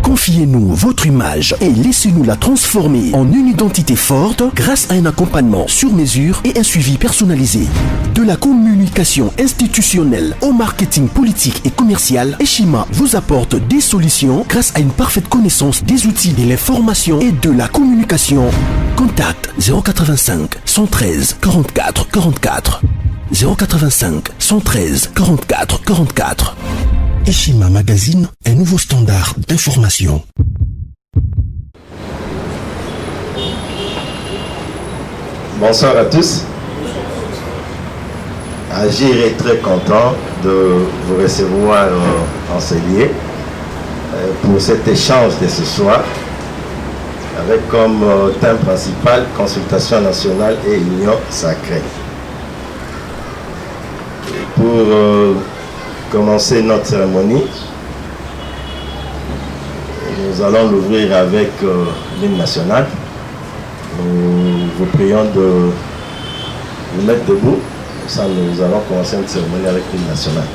Confiez-nous votre image et laissez-nous la transformer en une identité forte grâce à un accompagnement sur mesure et un suivi personnalisé. De la communication institutionnelle au marketing politique et commercial, Eshima vous apporte des solutions grâce à une parfaite connaissance des outils de l'information et de la communication. Contact 085 113 44 44 085 113 44 44. Eshima Magazine, un nouveau standard d'information. Bonsoir à tous. Agir est très content de vous recevoir en ce lieu pour cet échange de ce soir avec comme thème principal consultation nationale et union sacrée. Et pour commencer notre cérémonie, nous allons l'ouvrir avec l'hymne national. Nous vous prions de nous mettre debout. Ça, nous allons commencer une cérémonie avec l'hymne national.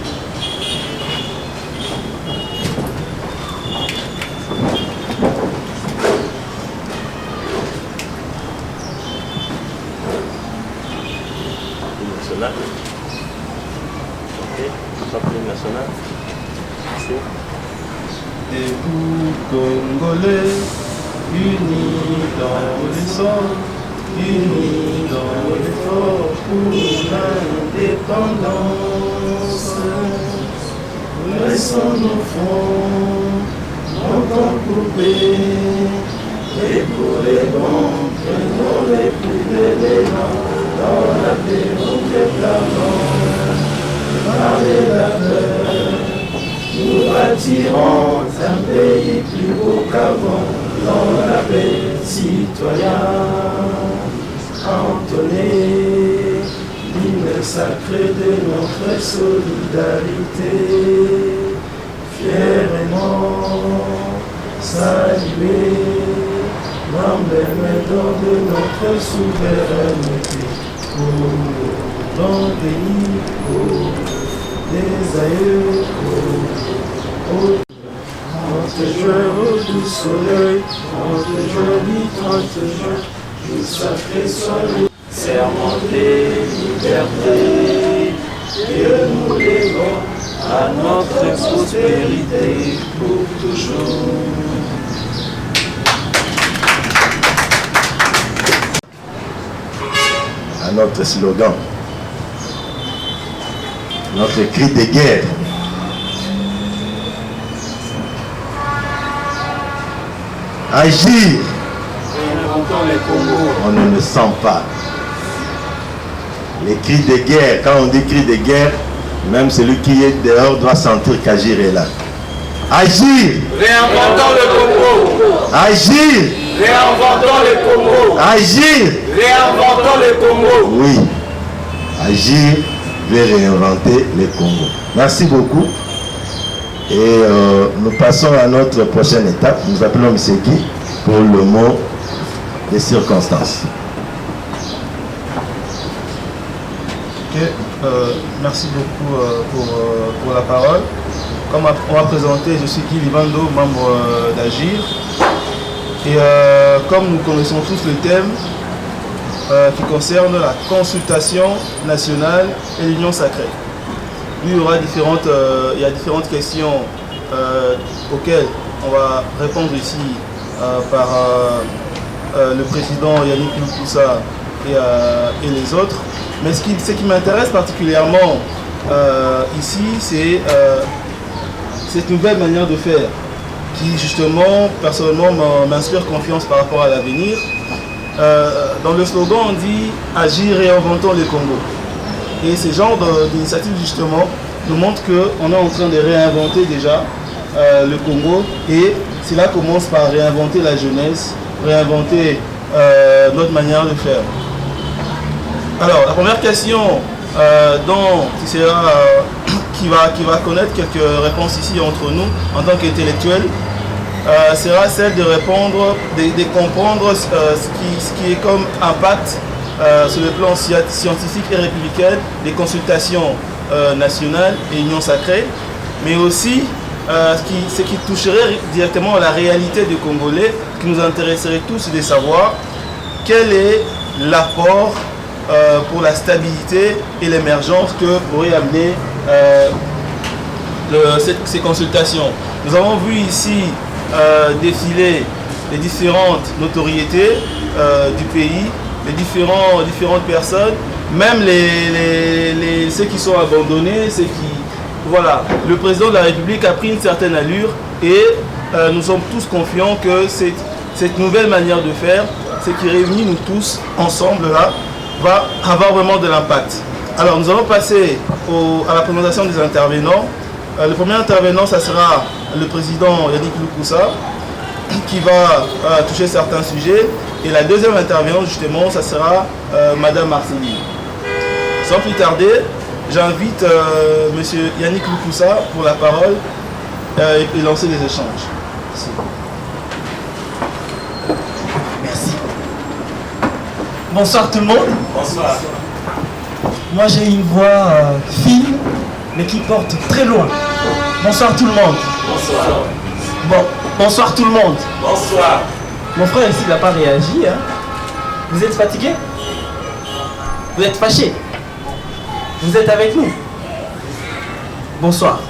Debout Congolais, unis dans l'essor, unis dans l'effort pour l'indépendance. Laissons nos fronts longtemps coupés, et pour les bons, prenons les plus d'éléments dans la déroute des flamands. Parlez la peur. Nous bâtirons un pays plus beau qu'avant, dans la paix citoyenne. Entonnez l'hymne sacré de notre solidarité. Fièrement saluer l'emblème de notre souveraineté. Pour dans le pays, pour des aïeux, Trente juin au doux soleil, 30 joli 30 juin, jour sacré soit le sermenté liberté, que nous lèvons à notre prospérité pour toujours. À notre slogan, notre cri de guerre. Agir. On ne le sent pas. Les cris de guerre, quand on dit cri de guerre, même celui qui est dehors doit sentir qu'agir est là. Agir. Réinventons le Congo. Agir. Réinventons le Congo. Agir. Réinventons le Congo. Oui. Agir veut réinventer le Congo. Merci beaucoup. Et nous passons à notre prochaine étape. Nous appelons M. Guy pour le mot des circonstances. Ok, merci beaucoup pour la parole. Comme on m'a présenté, je suis Guy Livando, membre d'Agir. Et comme nous connaissons tous le thème qui concerne la consultation nationale et l'union sacrée. Il y aura différentes questions auxquelles on va répondre ici par le président Yannick Loupoussa et les autres. Mais ce qui m'intéresse particulièrement ici, c'est cette nouvelle manière de faire qui justement, personnellement, m'inspire confiance par rapport à l'avenir. Dans le slogan, on dit « Agir, réinventons le Congo ». Et ce genre d'initiative, justement, nous montre qu'on est en train de réinventer déjà le Congo. Et cela commence par réinventer la jeunesse, réinventer notre manière de faire. Alors, la première question qui va connaître quelques réponses ici entre nous, en tant qu'intellectuels, sera celle de répondre, de comprendre ce qui est comme impact sur le plan scientifique et républicain des consultations nationales et union sacrée, mais aussi ce qui toucherait directement à la réalité des Congolais, ce qui nous intéresserait tous, c'est de savoir quel est l'apport pour la stabilité et l'émergence que pourrait amener ces consultations. Nous avons vu ici défiler les différentes notoriétés du pays, les différentes personnes, même ceux qui sont abandonnés, ceux qui... Voilà, le président de la République a pris une certaine allure et nous sommes tous confiants que cette nouvelle manière de faire, ce qui réunit nous tous ensemble là, va avoir vraiment de l'impact. Alors nous allons passer à la présentation des intervenants. Le premier intervenant, ça sera le président Yannick Lukusa, qui va toucher certains sujets. Et la deuxième intervenante, justement, ça sera Madame Marcelline. Sans plus tarder, j'invite Monsieur Yannick Lukusa pour la parole et lancer les échanges. Merci. Bonsoir tout le monde. Bonsoir. Moi j'ai une voix fine, mais qui porte très loin. Bonsoir tout le monde. Bonsoir. Bon, bonsoir tout le monde. Bonsoir. Mon frère ici n'a pas réagi. Hein. Vous êtes fatigué? Vous êtes fâché? Vous êtes avec nous? Bonsoir.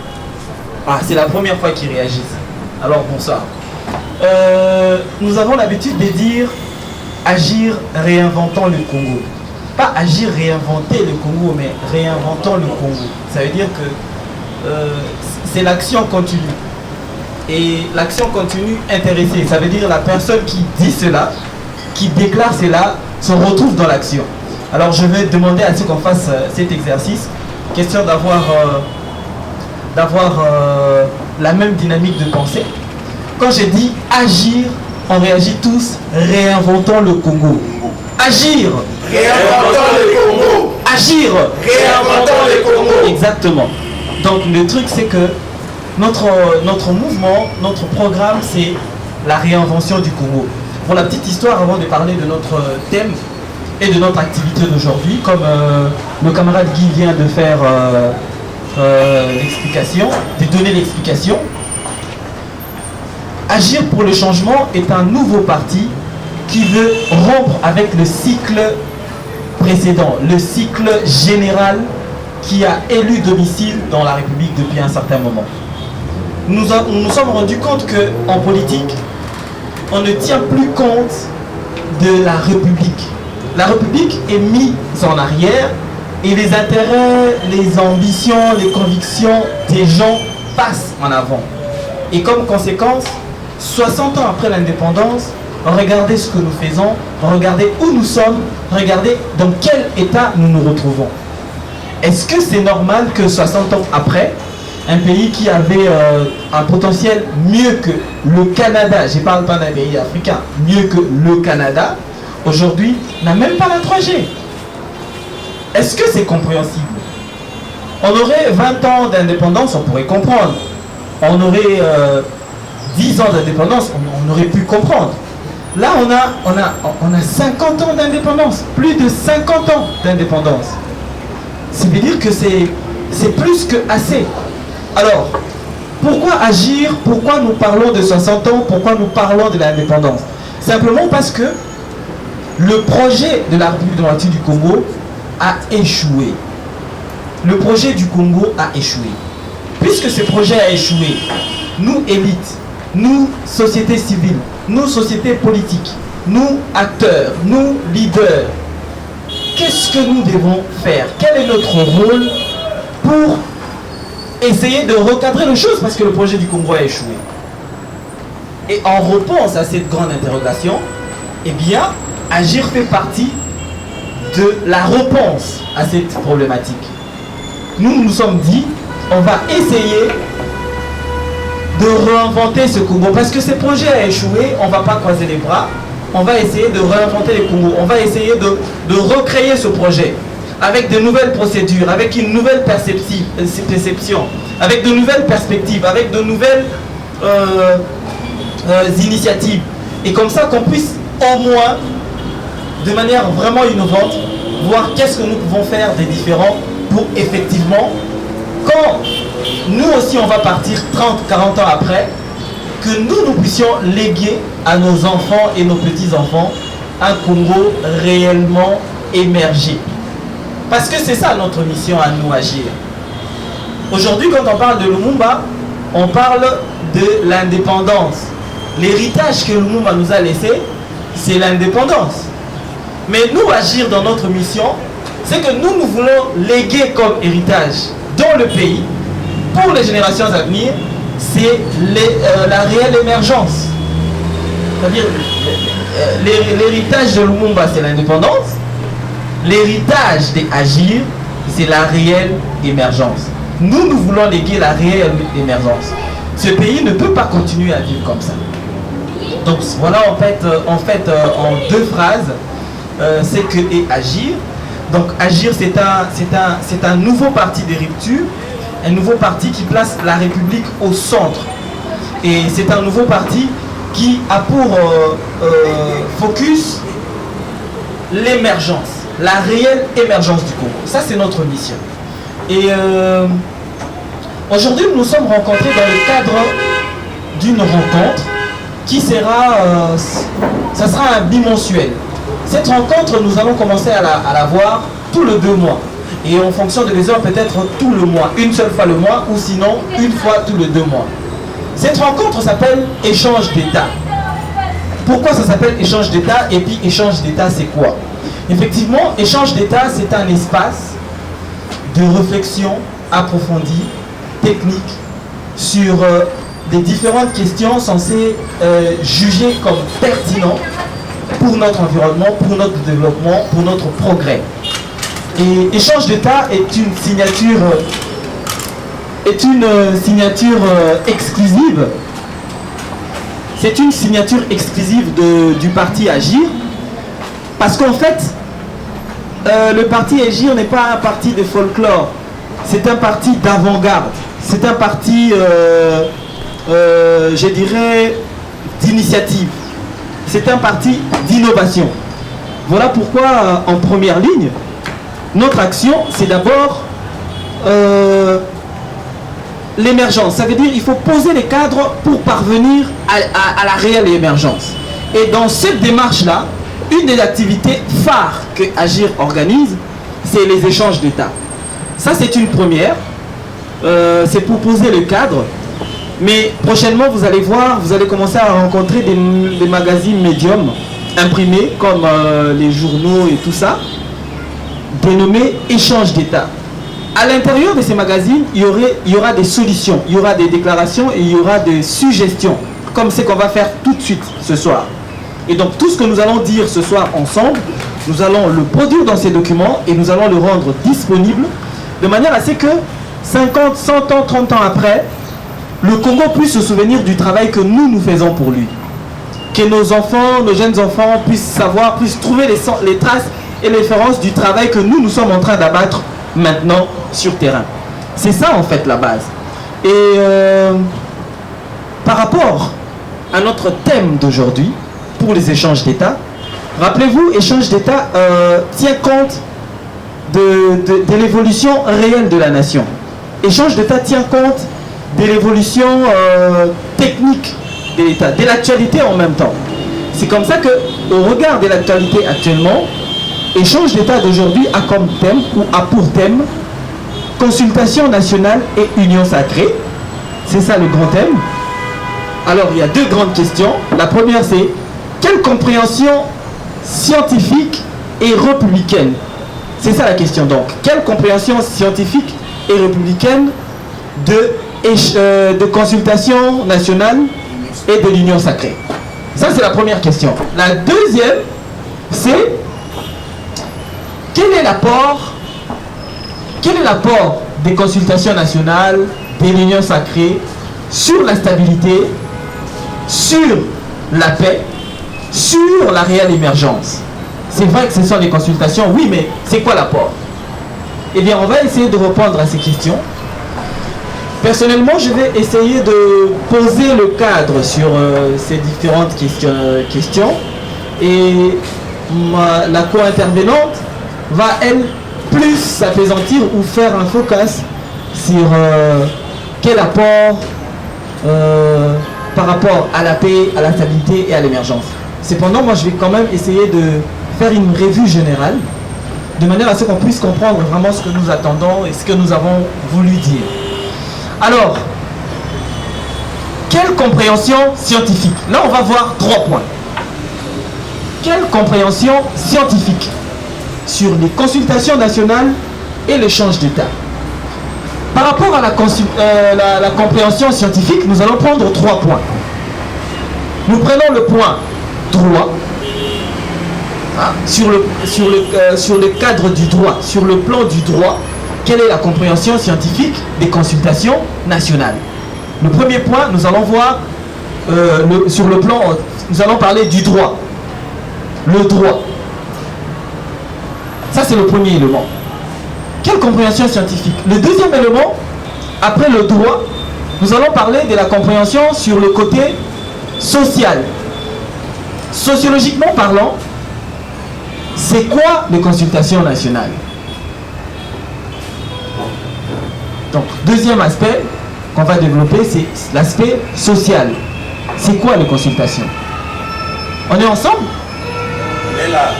Ah, c'est la première fois qu'ils réagissent. Alors bonsoir. Nous avons l'habitude de dire agir réinventant le Congo. Pas agir réinventer le Congo, mais réinventant le Congo. Ça veut dire que c'est l'action continue. Et l'action continue intéressée. Ça veut dire la personne qui dit cela, qui déclare cela, se retrouve dans l'action. Alors je vais demander à ce qu'on fasse cet exercice. Question d'avoir la même dynamique de pensée. Quand je dis agir, on réagit tous, réinventons le Congo. Agir! Réinventons le Congo. Agir! Réinventons le Congo. Exactement. Donc le truc c'est que notre mouvement, notre programme, c'est la réinvention du Congo. Pour la petite histoire, avant de parler de notre thème et de notre activité d'aujourd'hui, comme le camarade Guy vient de faire l'explication, de donner l'explication, Agir pour le changement est un nouveau parti qui veut rompre avec le cycle précédent, le cycle général qui a élu domicile dans la République depuis un certain moment. Nous nous sommes rendus compte qu'en politique, on ne tient plus compte de la République. La République est mise en arrière et les intérêts, les ambitions, les convictions des gens passent en avant. Et comme conséquence, 60 ans après l'indépendance, regardez ce que nous faisons, regardez où nous sommes, regardez dans quel état nous nous retrouvons. Est-ce que c'est normal que 60 ans après, un pays qui avait un potentiel mieux que le Canada, je ne parle pas d'un pays africain, mieux que le Canada, aujourd'hui n'a même pas la 3G? Est-ce que c'est compréhensible? On aurait 20 ans d'indépendance, on pourrait comprendre. On aurait 10 ans d'indépendance, on aurait pu comprendre. Là, on a 50 ans d'indépendance, plus de 50 ans d'indépendance. Ça veut dire que c'est plus que assez. Alors, pourquoi agir? Pourquoi nous parlons de 60 ans? Pourquoi nous parlons de l'indépendance? Simplement parce que le projet de la République démocratique du Congo a échoué. Le projet du Congo a échoué. Puisque ce projet a échoué, nous, élites, nous, société civile, nous, société politique, nous, acteurs, nous, leaders, qu'est-ce que nous devons faire? Quel est notre rôle pour essayer de recadrer les choses? Parce que le projet du Congo a échoué. Et en réponse à cette grande interrogation, eh bien, agir fait partie de la réponse à cette problématique. Nous nous sommes dit, on va essayer de réinventer ce Congo. Parce que ce projet a échoué, on ne va pas croiser les bras. On va essayer de réinventer le Congo. On va essayer de recréer ce projet avec de nouvelles procédures, avec une nouvelle perception, avec de nouvelles perspectives, avec de nouvelles initiatives. Et comme ça qu'on puisse au moins, de manière vraiment innovante, voir qu'est-ce que nous pouvons faire des différents pour effectivement, quand nous aussi on va partir 30, 40 ans après, que nous puissions léguer à nos enfants et nos petits-enfants un Congo réellement émergé. Parce que c'est ça notre mission à nous agir. Aujourd'hui, quand on parle de Lumumba, on parle de l'indépendance. L'héritage que Lumumba nous a laissé, c'est l'indépendance. Mais nous, agir dans notre mission, c'est que nous voulons léguer comme héritage dans le pays, pour les générations à venir, c'est la réelle émergence. C'est-à-dire, l'héritage de Lumumba, c'est l'indépendance. L'héritage des Agir, c'est la réelle émergence. Nous voulons léguer la réelle émergence. Ce pays ne peut pas continuer à vivre comme ça. Donc voilà en fait, deux phrases, c'est que et agir. Donc agir, c'est un nouveau parti de rupture, un nouveau parti qui place la République au centre. Et c'est un nouveau parti qui a pour focus l'émergence, la réelle émergence du Congo. Ça, c'est notre mission. Et aujourd'hui, nous nous sommes rencontrés dans le cadre d'une rencontre qui sera, ça sera un bimensuel. Cette rencontre, nous allons commencer à la voir tous les 2 mois. Et en fonction de les heures, peut-être tout le mois, une seule fois le mois, ou sinon une fois tous les 2 mois. Cette rencontre s'appelle échange d'État. Pourquoi ça s'appelle échange d'État? Et puis échange d'État, c'est quoi? Effectivement, échange d'État, c'est un espace de réflexion approfondie, technique, sur des différentes questions censées juger comme pertinentes pour notre environnement, pour notre développement, pour notre progrès. Et échange d'État est une signature exclusive. C'est une signature exclusive du parti Agir, parce qu'en fait, le parti Agir n'est pas un parti de folklore, c'est un parti d'avant-garde, c'est un parti, je dirais, d'initiative, c'est un parti d'innovation. Voilà pourquoi, en première ligne, notre action, c'est d'abord l'émergence. Ça veut dire qu'il faut poser les cadres pour parvenir à la réelle émergence. Et dans cette démarche-là, une des activités phares que Agir organise, c'est les échanges d'État. Ça, c'est une première. C'est pour poser le cadre. Mais prochainement, vous allez voir, vous allez commencer à rencontrer des magazines médiums imprimés, comme les journaux et tout ça, dénommés échanges d'État. À l'intérieur de ces magazines, il y aura des solutions, il y aura des déclarations et il y aura des suggestions, comme c'est qu'on va faire tout de suite ce soir. Et donc tout ce que nous allons dire ce soir ensemble, nous allons le produire dans ces documents et nous allons le rendre disponible de manière à ce que 50, 100 ans, 30 ans après, le Congo puisse se souvenir du travail que nous faisons pour lui. Que nos enfants, nos jeunes enfants puissent savoir, puissent trouver les traces et les références du travail que nous sommes en train d'abattre maintenant sur terrain. C'est ça en fait la base. Et par rapport à notre thème d'aujourd'hui, pour les échanges d'État, rappelez-vous, échange d'État tient compte de l'évolution réelle de la nation. Échange d'État tient compte de l'évolution technique de l'État, de l'actualité en même temps. C'est comme ça que, au regard de l'actualité actuellement, échange d'État d'aujourd'hui a comme thème, ou a pour thème, consultation nationale et union sacrée. C'est ça le grand thème. Alors, il y a 2 grandes questions. La première, c'est quelle compréhension scientifique et républicaine? C'est ça la question donc. Quelle compréhension scientifique et républicaine de consultation nationale et de l'union sacrée? Ça, c'est la première question. La deuxième, c'est quel est l'apport des consultations nationales, de l'union sacrée sur la stabilité, sur la paix, sur la réelle émergence? C'est vrai que ce sont des consultations, oui, mais c'est quoi l'apport? Eh bien, on va essayer de répondre à ces questions. Personnellement, je vais essayer de poser le cadre sur ces différentes questions. Et la co-intervenante va, elle, plus s'apaisantir ou faire un focus sur quel apport par rapport à la paix, à la stabilité et à l'émergence. Cependant, moi je vais quand même essayer de faire une revue générale, de manière à ce qu'on puisse comprendre vraiment ce que nous attendons et ce que nous avons voulu dire. Alors, quelle compréhension scientifique? Là, on va voir 3 points. Quelle compréhension scientifique sur les consultations nationales et l'échange d'État? Par rapport à la compréhension scientifique, nous allons prendre 3 points. Nous prenons le point droit, sur le cadre du droit, sur le plan du droit, quelle est la compréhension scientifique des consultations nationales? Le premier point, nous allons voir sur le plan, nous allons parler du droit. Le droit. Ça, c'est le premier élément. Quelle compréhension scientifique? Le deuxième élément, après le droit, nous allons parler de la compréhension sur le côté social. Sociologiquement parlant, c'est quoi les consultations nationales? Donc, deuxième aspect qu'on va développer, c'est l'aspect social. C'est quoi les consultations? On est ensemble? On est là.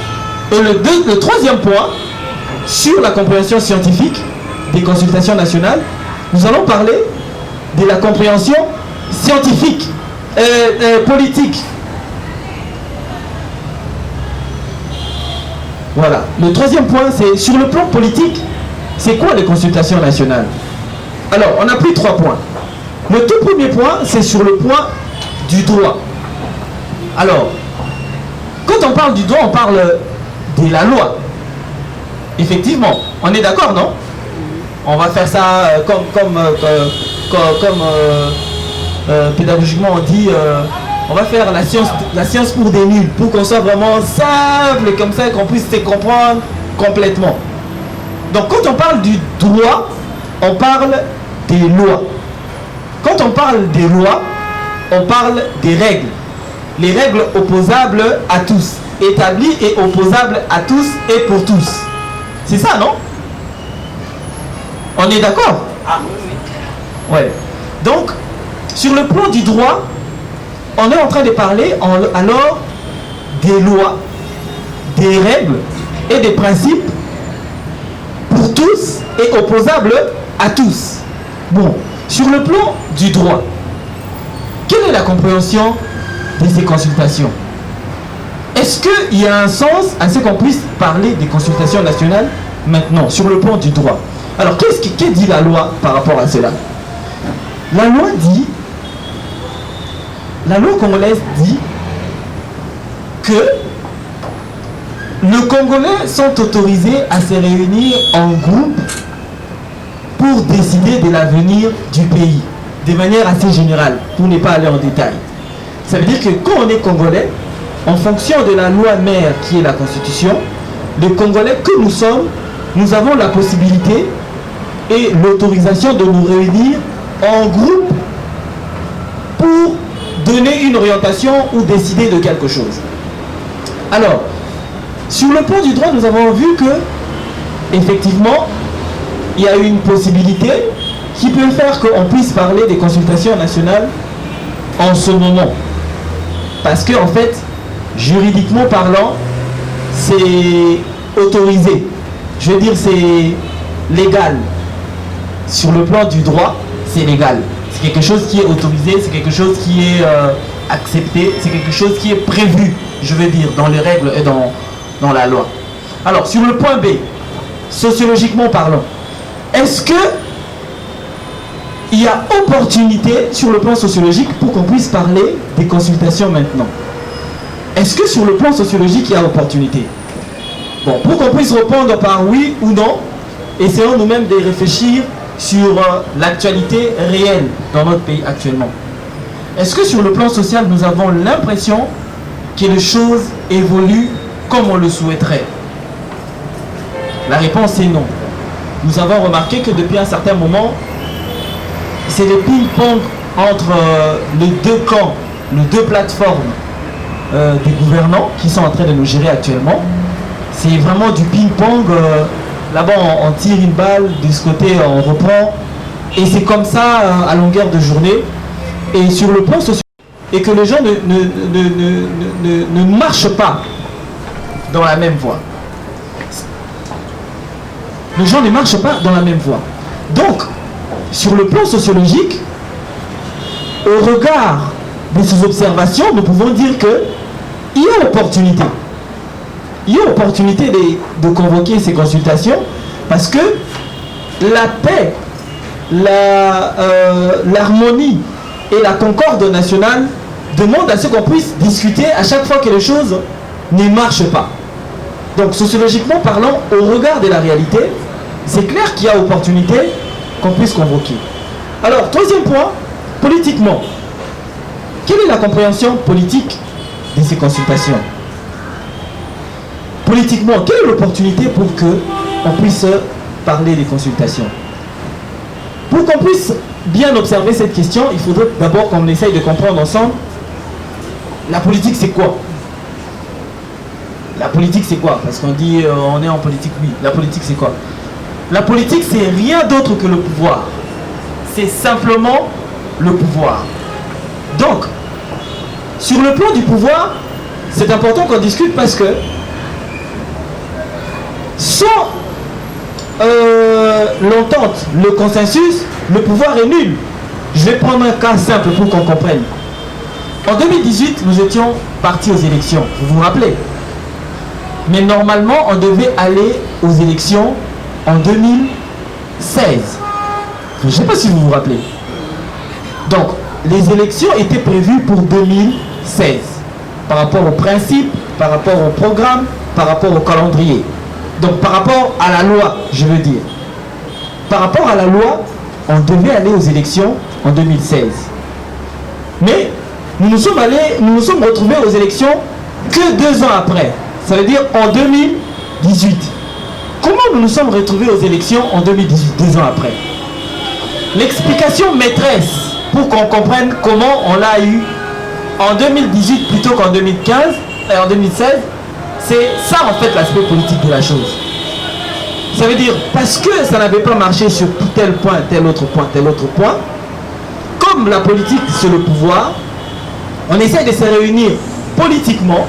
Et le troisième point, sur la compréhension scientifique des consultations nationales, nous allons parler de la compréhension scientifique, politique. Voilà. Le troisième point, c'est sur le plan politique, c'est quoi les consultations nationales? Alors, on a pris 3 points. Le tout premier point, c'est sur le point du droit. Alors, quand on parle du droit, on parle de la loi. Effectivement, on est d'accord, non? On va faire ça pédagogiquement on dit, on va faire la science pour des nuls, pour qu'on soit vraiment simple, comme ça, qu'on puisse se comprendre complètement. Donc quand on parle du droit, on parle des lois. Quand on parle des lois, on parle des règles. Les règles opposables à tous, établies et opposables à tous et pour tous. C'est ça, non? On est d'accord? Ah oui. Ouais. Donc, sur le plan du droit, on est en train de parler alors des lois, des règles et des principes pour tous et opposables à tous. Bon, sur le plan du droit, quelle est la compréhension de ces consultations? Est-ce qu'il y a un sens à ce qu'on puisse parler des consultations nationales maintenant, sur le plan du droit? Alors, qu'est-ce que dit la loi par rapport à cela? La loi congolaise dit que les Congolais sont autorisés à se réunir en groupe pour décider de l'avenir du pays, de manière assez générale, pour ne pas aller en détail. Ça veut dire que quand on est Congolais, en fonction de la loi mère qui est la Constitution, les Congolais que nous sommes, nous avons la possibilité et l'autorisation de nous réunir en groupe pour donner une orientation ou décider de quelque chose. Alors, sur le plan du droit, nous avons vu que, effectivement, il y a une possibilité qui peut faire qu'on puisse parler des consultations nationales en ce moment. Parce que, en fait, juridiquement parlant, c'est autorisé. Je veux dire, c'est légal. Sur le plan du droit, c'est légal. C'est quelque chose qui est autorisé, c'est quelque chose qui est accepté, c'est quelque chose qui est prévu, je veux dire, dans les règles et dans la loi. Alors, sur le point B, sociologiquement parlant, est-ce que il y a opportunité sur le plan sociologique pour qu'on puisse parler des consultations maintenant? Est-ce que sur le plan sociologique, il y a opportunité? Bon, pour qu'on puisse répondre par oui ou non, essayons nous-mêmes de réfléchir sur l'actualité réelle dans notre pays actuellement. Est-ce que sur le plan social, nous avons l'impression que les choses évoluent comme on le souhaiterait? La réponse est non. Nous avons remarqué que depuis un certain moment, c'est le ping-pong entre les deux camps, les deux plateformes des gouvernants qui sont en train de nous gérer actuellement. C'est vraiment du ping-pong. Là-bas, on tire une balle, de ce côté, on reprend. Et c'est comme ça à longueur de journée. Et sur le plan social, et que les gens ne marchent pas dans la même voie. Les gens ne marchent pas dans la même voie. Donc, sur le plan sociologique, au regard de ces observations, nous pouvons dire qu'il y a opportunité. Il y a opportunité de convoquer ces consultations parce que la paix, l'harmonie et la concorde nationale demandent à ce qu'on puisse discuter à chaque fois que les choses ne marchent pas. Donc sociologiquement parlant, au regard de la réalité, c'est clair qu'il y a opportunité qu'on puisse convoquer. Alors, troisième point, politiquement. Quelle est la compréhension politique de ces consultations? Politiquement, quelle est l'opportunité pour qu'on puisse parler des consultations? Pour qu'on puisse bien observer cette question, il faudrait d'abord qu'on essaye de comprendre ensemble la politique c'est quoi? La politique c'est quoi? Parce qu'on dit on est en politique, oui. La politique c'est quoi? La politique c'est rien d'autre que le pouvoir. C'est simplement le pouvoir. Donc, sur le plan du pouvoir, c'est important qu'on discute parce que sans l'entente, le consensus, le pouvoir est nul. Je vais prendre un cas simple pour qu'on comprenne. En 2018, nous étions partis aux élections, vous vous rappelez? Mais normalement, on devait aller aux élections en 2016. Je ne sais pas si vous vous rappelez. Donc, les élections étaient prévues pour 2016. Par rapport au principe, par rapport au programme, par rapport au calendrier. Donc, par rapport à la loi, je veux dire. Par rapport à la loi, on devait aller aux élections en 2016. Mais nous nous sommes retrouvés aux élections que 2 ans après. Ça veut dire en 2018. Comment nous nous sommes retrouvés aux élections en 2018, 2 ans après? L'explication maîtresse, pour qu'on comprenne comment on l'a eu en 2018 plutôt qu'en 2015 et en 2016, c'est ça en fait l'aspect politique de la chose. Ça veut dire, parce que ça n'avait pas marché sur tel point, tel autre point, comme la politique c'est le pouvoir, on essaie de se réunir politiquement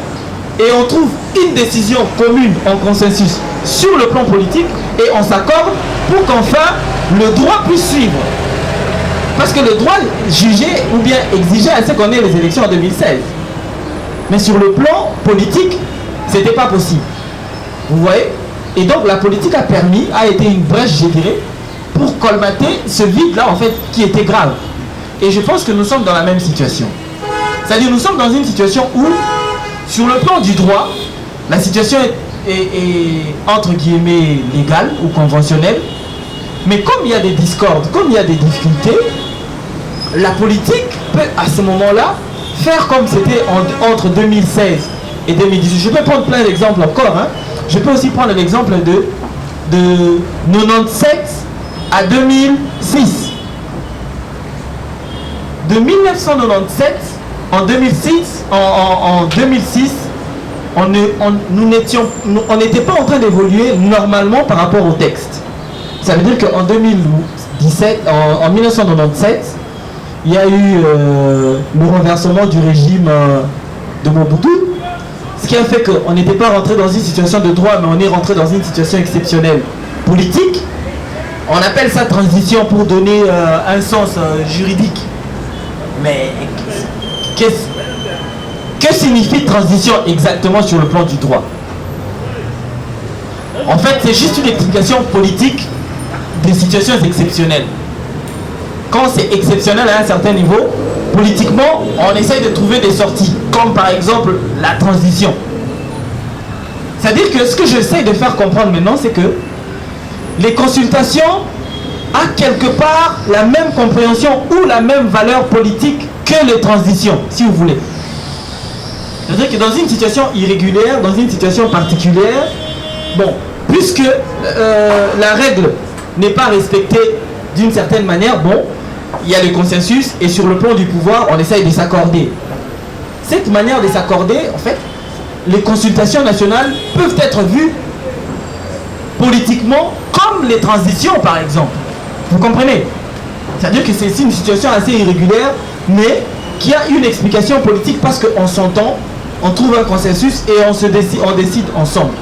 et on trouve une décision commune en consensus sur le plan politique et on s'accorde pour qu'enfin le droit puisse suivre. Parce que le droit jugeait ou bien exigeait à ce qu'on ait les élections en 2016. Mais sur le plan politique, c'était pas possible. Vous voyez? Et donc la politique a été une brèche, je dirais, pour colmater ce vide-là, en fait, qui était grave. Et je pense que nous sommes dans la même situation. C'est-à-dire, nous sommes dans une situation où, sur le plan du droit, la situation est entre guillemets légale ou conventionnelle. Mais comme il y a des discordes, comme il y a des difficultés, la politique peut, à ce moment-là, faire comme c'était entre 2016 et 2018. Je peux prendre plein d'exemples encore, hein. Je peux aussi prendre l'exemple de 97 à 2006. De 1997 en 2006, en 2006, on n'était pas en train d'évoluer normalement par rapport au texte. Ça veut dire qu'en 2017, en 1997, il y a eu le renversement du régime de Mobutu. Ce qui a fait qu'on n'était pas rentré dans une situation de droit, mais on est rentré dans une situation exceptionnelle politique. On appelle ça transition pour donner un sens juridique. Mais que signifie transition exactement sur le plan du droit? En fait, c'est juste une explication politique des situations exceptionnelles. Quand c'est exceptionnel à un certain niveau, politiquement, on essaye de trouver des sorties, comme par exemple la transition. C'est-à-dire que ce que j'essaie de faire comprendre maintenant, c'est que les consultations ont quelque part la même compréhension ou la même valeur politique que les transitions, si vous voulez. C'est-à-dire que dans une situation irrégulière, dans une situation particulière, bon, puisque la règle n'est pas respectée d'une certaine manière, bon, il y a le consensus et sur le plan du pouvoir, on essaye de s'accorder. Cette manière de s'accorder, en fait, les consultations nationales peuvent être vues politiquement comme les transitions, par exemple. Vous comprenez? C'est-à-dire que c'est une situation assez irrégulière, mais qui a une explication politique parce qu'on s'entend, on trouve un consensus et on décide ensemble.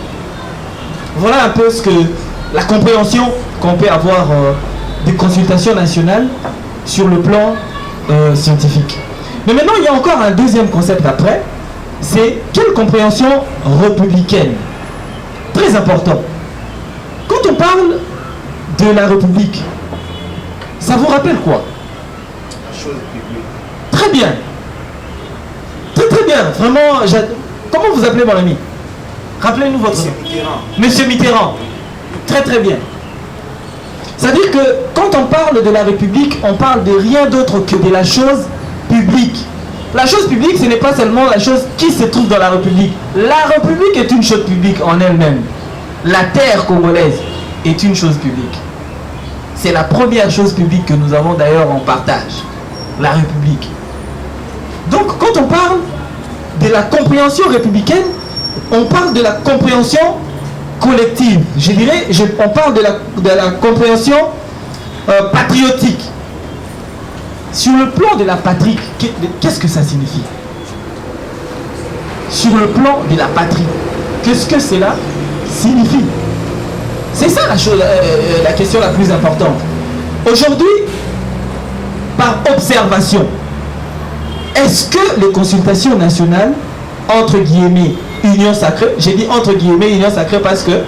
Voilà un peu ce que la compréhension qu'on peut avoir des consultations nationales sur le plan scientifique. Mais maintenant, il y a encore un deuxième concept après, c'est quelle compréhension républicaine? Très important. Quand on parle de la République, ça vous rappelle quoi? La chose publique. Très bien. Très bien. Vraiment, comment vous appelez mon ami? Rappelez-nous votre nom. Monsieur Mitterrand. Très bien. C'est-à-dire que quand on parle de la République, on parle de rien d'autre que de la chose publique. La chose publique, ce n'est pas seulement la chose qui se trouve dans la République. La République est une chose publique en elle-même. La terre congolaise est une chose publique. C'est la première chose publique que nous avons d'ailleurs en partage. La République. Donc quand on parle de la compréhension républicaine, on parle de la compréhension collective. Je dirais, on parle de la compréhension patriotique. Sur le plan de la patrie, qu'est-ce que ça signifie? Sur le plan de la patrie, qu'est-ce que cela signifie? C'est ça la question la plus importante. Aujourd'hui, par observation, est-ce que les consultations nationales, entre guillemets, union sacrée, j'ai dit entre guillemets union sacrée parce que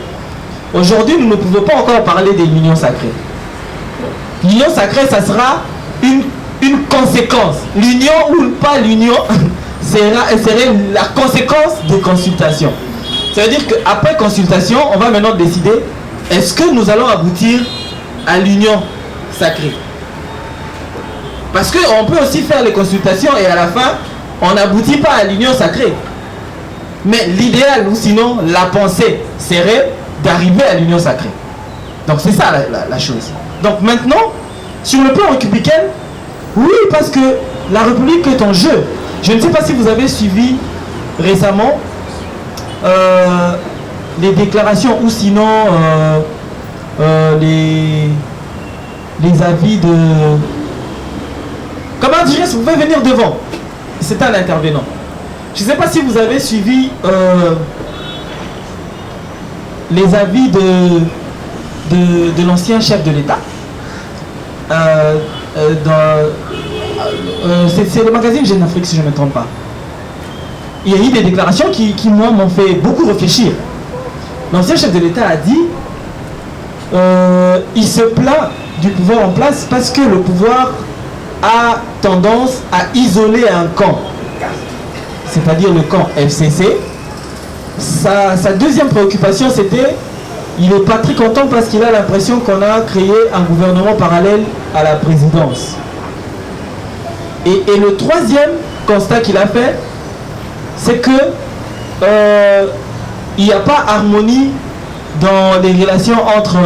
aujourd'hui nous ne pouvons pas encore parler de l'union sacrée. L'union sacrée, ça sera une conséquence. L'union ou pas l'union serait la conséquence des consultations. Ça veut dire qu'après consultation, on va maintenant décider est-ce que nous allons aboutir à l'union sacrée. Parce qu'on peut aussi faire les consultations et à la fin, on n'aboutit pas à l'union sacrée. Mais l'idéal, ou sinon la pensée, serait d'arriver à l'union sacrée. Donc c'est ça la chose. Donc maintenant, sur le plan républicain, oui, parce que la République est en jeu. Je ne sais pas si vous avez suivi récemment les déclarations ou sinon les avis de... Comment dire, vous pouvez venir devant. C'est un intervenant. Je ne sais pas si vous avez suivi les avis de l'ancien chef de l'État. C'est le magazine Jeune Afrique, si je ne me trompe pas. Il y a eu des déclarations qui moi, m'ont fait beaucoup réfléchir. L'ancien chef de l'État a dit il se plaint du pouvoir en place parce que le pouvoir a tendance à isoler un camp, c'est-à-dire le camp FCC. Sa deuxième préoccupation, c'était il n'est pas très content parce qu'il a l'impression qu'on a créé un gouvernement parallèle à la présidence. Et le troisième constat qu'il a fait, c'est que il n'y a pas harmonie dans les relations entre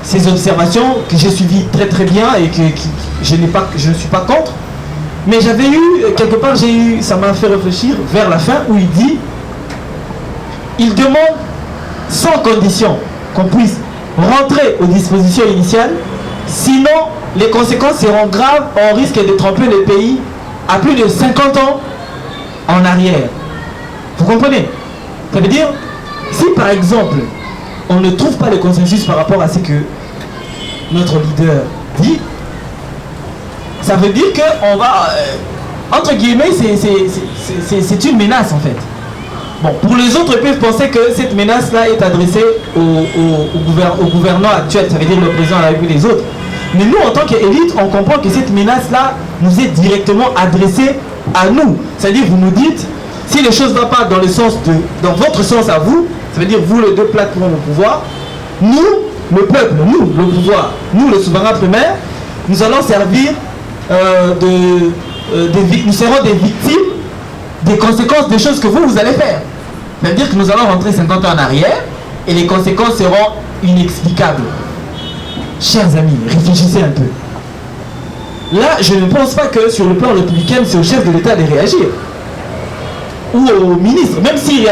ces observations que j'ai suivies très bien et que je ne suis pas contre. Mais j'avais eu, quelque part, ça m'a fait réfléchir vers la fin où il dit, il demande sans condition qu'on puisse rentrer aux dispositions initiales, sinon les conséquences seront graves, on risque de tromper le pays à plus de 50 ans en arrière. Vous comprenez? Ça veut dire, si par exemple, on ne trouve pas le consensus par rapport à ce que notre leader dit, ça veut dire qu'on va, entre guillemets, c'est une menace en fait. Bon, pour les autres, ils peuvent penser que cette menace-là est adressée au gouvernement actuel, ça veut dire le président de la République et les autres. Mais nous, en tant qu'élite, on comprend que cette menace-là nous est directement adressée à nous. C'est-à-dire, vous nous dites, si les choses ne vont pas dans le sens dans votre sens à vous, ça veut dire vous, les deux plateformes au pouvoir, nous, le peuple, nous, le pouvoir, nous, le souverain primaire, nous allons servir nous serons des victimes des conséquences des choses que vous allez faire. C'est-à-dire que nous allons rentrer 50 ans en arrière et les conséquences seront inexplicables. Chers amis, réfléchissez un peu. Là, je ne pense pas que sur le plan républicain, c'est au chef de l'État de réagir. Ou au ministre. Même s'ils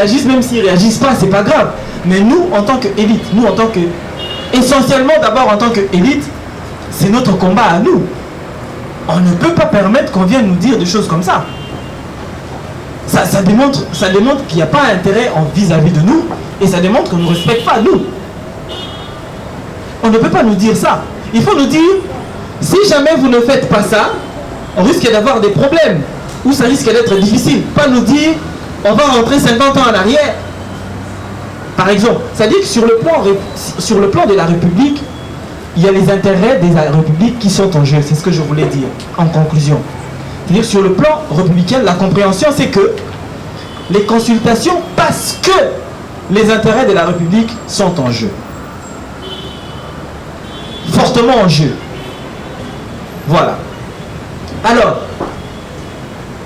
réagissent pas, c'est pas grave. Mais nous, en tant qu'élite, essentiellement d'abord en tant qu'élite, c'est notre combat à nous. On ne peut pas permettre qu'on vienne nous dire des choses comme ça. Ça démontre qu'il n'y a pas intérêt vis-à-vis de nous, et ça démontre qu'on ne nous respecte pas, nous. On ne peut pas nous dire ça. Il faut nous dire, si jamais vous ne faites pas ça, on risque d'avoir des problèmes, ou ça risque d'être difficile. Pas nous dire, on va rentrer 50 ans en arrière. Par exemple, c'est-à-dire que sur le plan de la République, il y a les intérêts de la République qui sont en jeu. C'est ce que je voulais dire en conclusion. C'est-à-dire que sur le plan républicain, la compréhension, c'est que les consultations, parce que les intérêts de la République sont en jeu. Fortement en jeu. Voilà. Alors,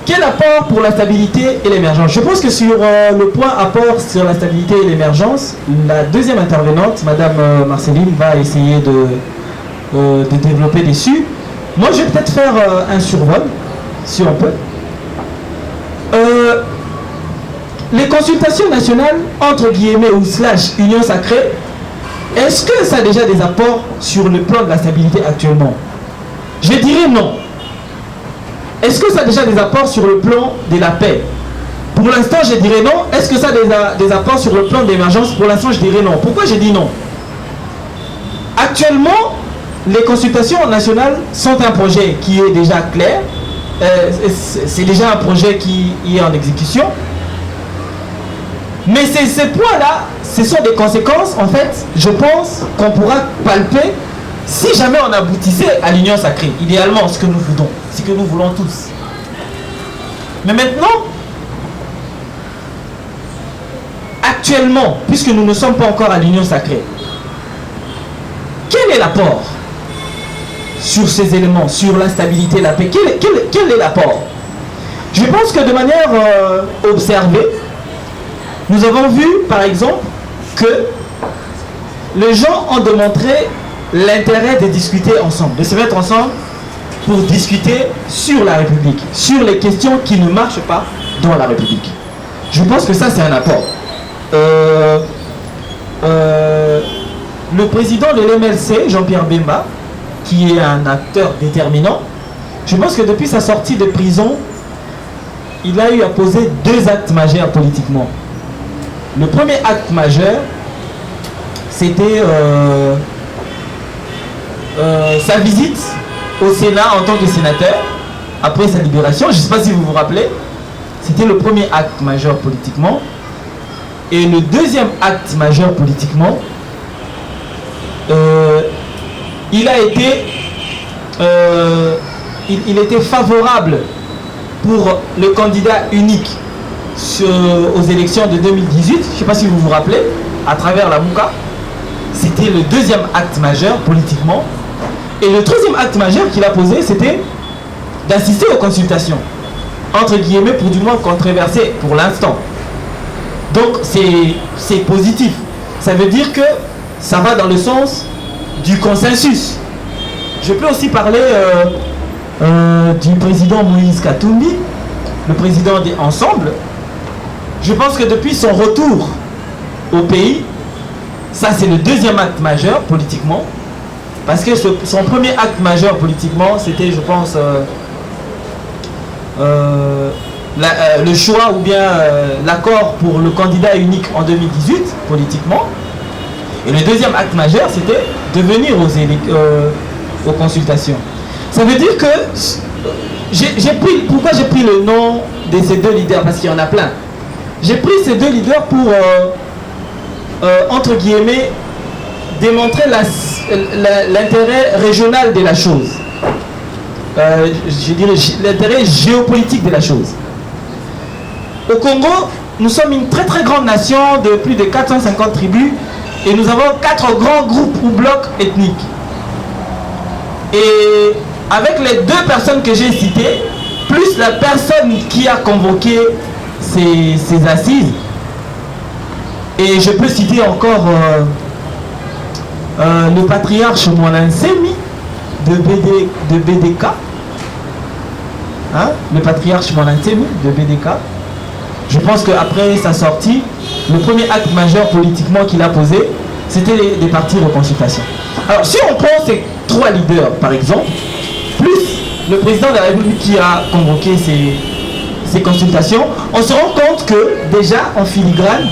quel apport pour la stabilité et l'émergence? Je pense que sur le point apport sur la stabilité et l'émergence, la deuxième intervenante, Madame Marceline, va essayer de développer dessus. Moi, je vais peut-être faire un survol, si on peut. Les consultations nationales, entre guillemets, ou / union sacrée, est-ce que ça a déjà des apports sur le plan de la stabilité actuellement? Je dirais non. Est-ce que ça a déjà des apports sur le plan de la paix? Pour l'instant, je dirais non. Est-ce que ça a des apports sur le plan d'émergence? Pour l'instant, je dirais non. Pourquoi j'ai dit non? Actuellement, les consultations nationales sont un projet qui est déjà clair. C'est déjà un projet qui est en exécution. Mais ces points-là, ce sont des conséquences, en fait, je pense, qu'on pourra palper si jamais on aboutissait à l'union sacrée. Idéalement, ce que nous voulons, ce que nous voulons tous. Mais maintenant, actuellement, puisque nous ne sommes pas encore à l'union sacrée, quel est l'apport sur ces éléments, sur la stabilité et la paix? Quel est l'apport? Je pense que de manière observée, nous avons vu, par exemple, que les gens ont démontré l'intérêt de discuter ensemble, de se mettre ensemble pour discuter sur la République, sur les questions qui ne marchent pas dans la République. Je pense que ça, c'est un apport. Le président de l'MLC, Jean-Pierre Bemba, qui est un acteur déterminant, je pense que depuis sa sortie de prison, il a eu à poser 2 actes majeurs politiquement. Le premier acte majeur, c'était sa visite au Sénat en tant que sénateur, après sa libération. Je ne sais pas si vous vous rappelez. C'était le premier acte majeur politiquement. Et le deuxième acte majeur politiquement, il était favorable pour le candidat unique aux élections de 2018, je ne sais pas si vous vous rappelez, à travers la Mouka. C'était le deuxième acte majeur politiquement. Et le troisième acte majeur qu'il a posé, c'était d'assister aux consultations, entre guillemets, pour du moins controversées pour l'instant. Donc c'est positif. Ça veut dire que ça va dans le sens du consensus. Je peux aussi parler du président Moïse Katumbi, le président des Ensemble. Je pense que depuis son retour au pays, ça c'est le deuxième acte majeur politiquement, parce que son premier acte majeur politiquement, c'était, je pense, le choix ou bien l'accord pour le candidat unique en 2018 politiquement. Et le deuxième acte majeur, c'était de venir aux consultations. Ça veut dire que pourquoi j'ai pris le nom de ces 2 leaders? Parce qu'il y en a plein. J'ai pris ces 2 leaders pour, entre guillemets, démontrer l'intérêt régional de la chose. Je dirais l'intérêt géopolitique de la chose. Au Congo, nous sommes une très très grande nation de plus de 450 tribus et nous avons 4 grands groupes ou blocs ethniques. Et avec les 2 personnes que j'ai citées, plus la personne qui a convoqué ces assises, et je peux citer encore le patriarche Mwanansemi de BDK, hein, le patriarche Mwanansemi de BDK. Je pense qu'après sa sortie, le premier acte majeur politiquement qu'il a posé, c'était de partir aux consultations. Alors si on prend ces 3 leaders, par exemple, plus le président de la République qui a convoqué ces consultations, on se rend compte que déjà en filigrane,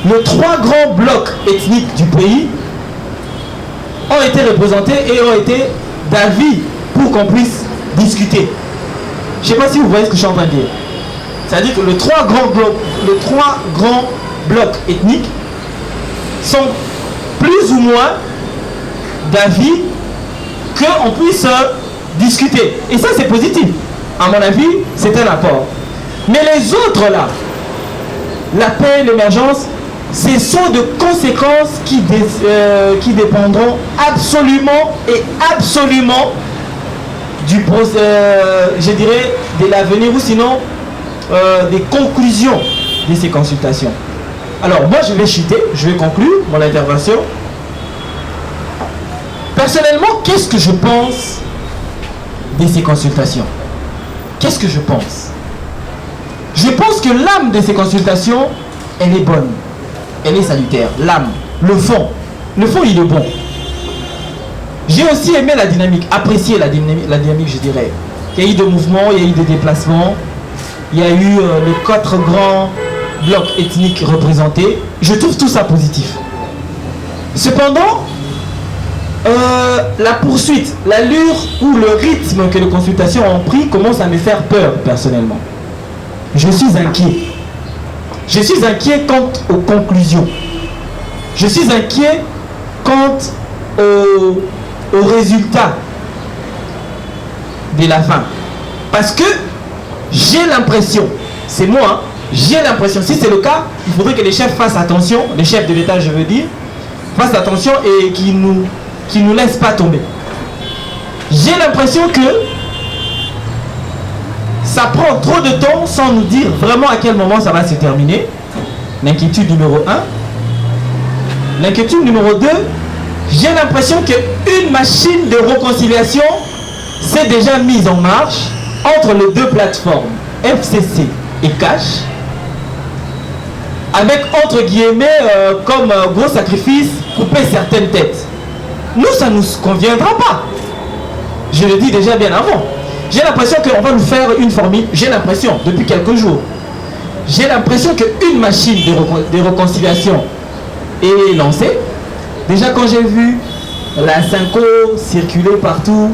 les 3 grands blocs ethniques du pays ont été représentés et ont été d'avis pour qu'on puisse discuter. Je ne sais pas si vous voyez ce que je suis en train de dire. C'est-à-dire que les 3 grands blocs ethniques sont plus ou moins d'avis qu'on puisse discuter. Et ça, c'est positif. À mon avis, c'est un apport. Mais les autres, là, la paix, l'émergence, ce sont de conséquences qui dépendront absolument et absolument du je dirais, de l'avenir ou sinon des conclusions de ces consultations. Alors, moi, je vais chuter, je vais conclure mon intervention. Personnellement, qu'est-ce que je pense de ces consultations? Qu'est-ce que je pense? Je pense que l'âme de ces consultations, elle est bonne. Elle est salutaire. L'âme, le fond, il est bon. J'ai aussi aimé la dynamique, apprécié la dynamique, je dirais. Il y a eu des mouvements, il y a eu des déplacements, il y a eu les 4 grands blocs ethniques représentés. Je trouve tout ça positif. Cependant, la poursuite, l'allure ou le rythme que les consultations ont pris commence à me faire peur personnellement. Je suis inquiet. Je suis inquiet quant aux conclusions. Je suis inquiet quant aux résultats de la fin. Parce que j'ai l'impression, c'est moi, hein, j'ai l'impression, si c'est le cas, il faudrait que les chefs fassent attention, les chefs de l'État je veux dire, fassent attention et qu'ils nous laissent pas tomber. J'ai l'impression que ça prend trop de temps sans nous dire vraiment à quel moment ça va se terminer. L'inquiétude numéro 1. L'inquiétude numéro 2, j'ai l'impression qu'une machine de réconciliation s'est déjà mise en marche entre les 2 plateformes, FCC et Cash, avec entre guillemets comme gros sacrifice couper certaines têtes. Nous, ça ne nous conviendra pas. Je le dis déjà bien avant. J'ai l'impression qu'on va nous faire une formule, j'ai l'impression, depuis quelques jours, j'ai l'impression qu'une machine de réconciliation est lancée. Déjà quand j'ai vu la Synco circuler partout,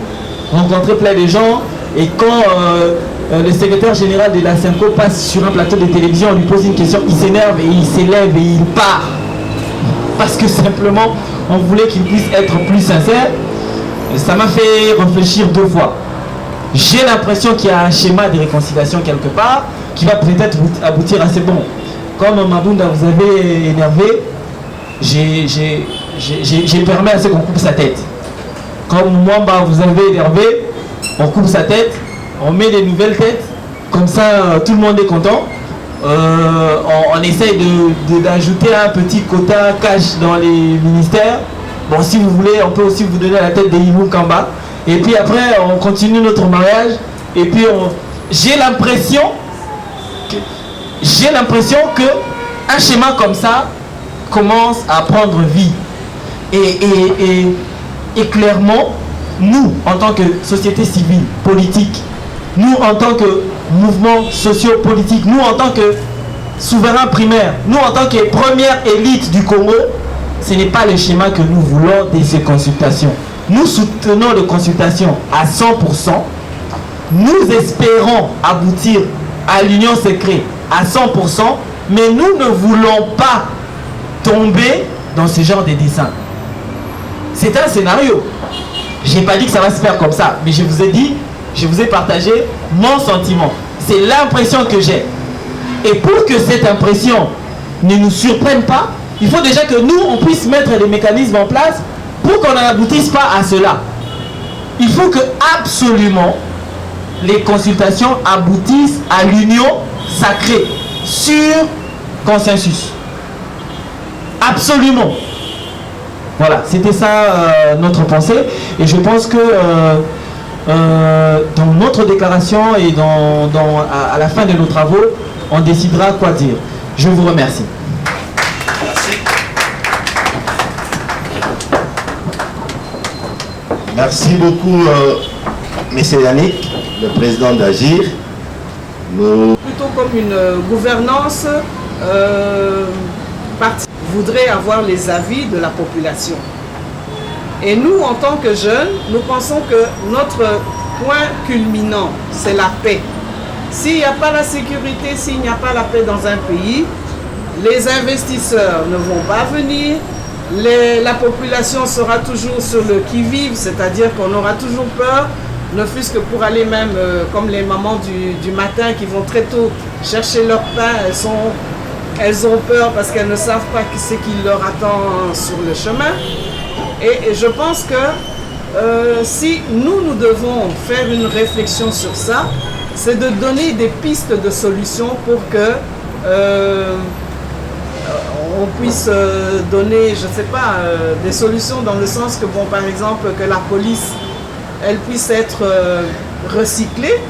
rencontrer plein de gens, et quand le secrétaire général de la Synco passe sur un plateau de télévision, on lui pose une question, il s'énerve et il s'élève et il part. Parce que simplement, on voulait qu'il puisse être plus sincère. Et ça m'a fait réfléchir 2 fois. J'ai l'impression qu'il y a un schéma de réconciliation quelque part qui va peut-être aboutir à ces bons. Comme Mabunda vous avez énervé, j'ai permis à ce qu'on coupe sa tête. Comme Mwamba vous avez énervé, on coupe sa tête, on met des nouvelles têtes, comme ça tout le monde est content. On essaye d'ajouter un petit quota cash dans les ministères. Bon, si vous voulez, on peut aussi vous donner la tête de Yimou Kamba. Et puis après, on continue notre mariage. Et puis, j'ai l'impression que un schéma comme ça commence à prendre vie. Et clairement, nous, en tant que société civile, politique, nous, en tant que mouvement socio-politique, nous, en tant que souverain primaire, nous, en tant que première élite du Congo, ce n'est pas le schéma que nous voulons de ces consultations. Nous soutenons les consultations à 100%. Nous espérons aboutir à l'union secrète à 100%, mais nous ne voulons pas tomber dans ce genre de dessin. C'est un scénario. Je n'ai pas dit que ça va se faire comme ça, mais je vous ai dit, je vous ai partagé mon sentiment. C'est l'impression que j'ai. Et pour que cette impression ne nous surprenne pas, il faut déjà que nous, on puisse mettre les mécanismes en place pour qu'on n'aboutisse pas à cela. Il faut que absolument les consultations aboutissent à l'union sacrée sur consensus. Absolument. Voilà, c'était ça notre pensée. Et je pense que dans notre déclaration et à la fin de nos travaux, on décidera quoi dire. Je vous remercie. Merci beaucoup, M. Yannick, le président d'Agir. Plutôt comme une gouvernance voudrait avoir les avis de la population. Et nous, en tant que jeunes, nous pensons que notre point culminant, c'est la paix. S'il n'y a pas la sécurité, s'il n'y a pas la paix dans un pays, les investisseurs ne vont pas venir, la population sera toujours sur le qui-vive, c'est-à-dire qu'on aura toujours peur, ne fût-ce que pour aller même, comme les mamans du matin qui vont très tôt chercher leur pain, elles ont peur parce qu'elles ne savent pas ce qui leur attend sur le chemin. Et je pense que si nous devons faire une réflexion sur ça, c'est de donner des pistes de solutions pour que on puisse donner, je ne sais pas, des solutions dans le sens que, bon, par exemple, que la police, elle puisse être recyclée,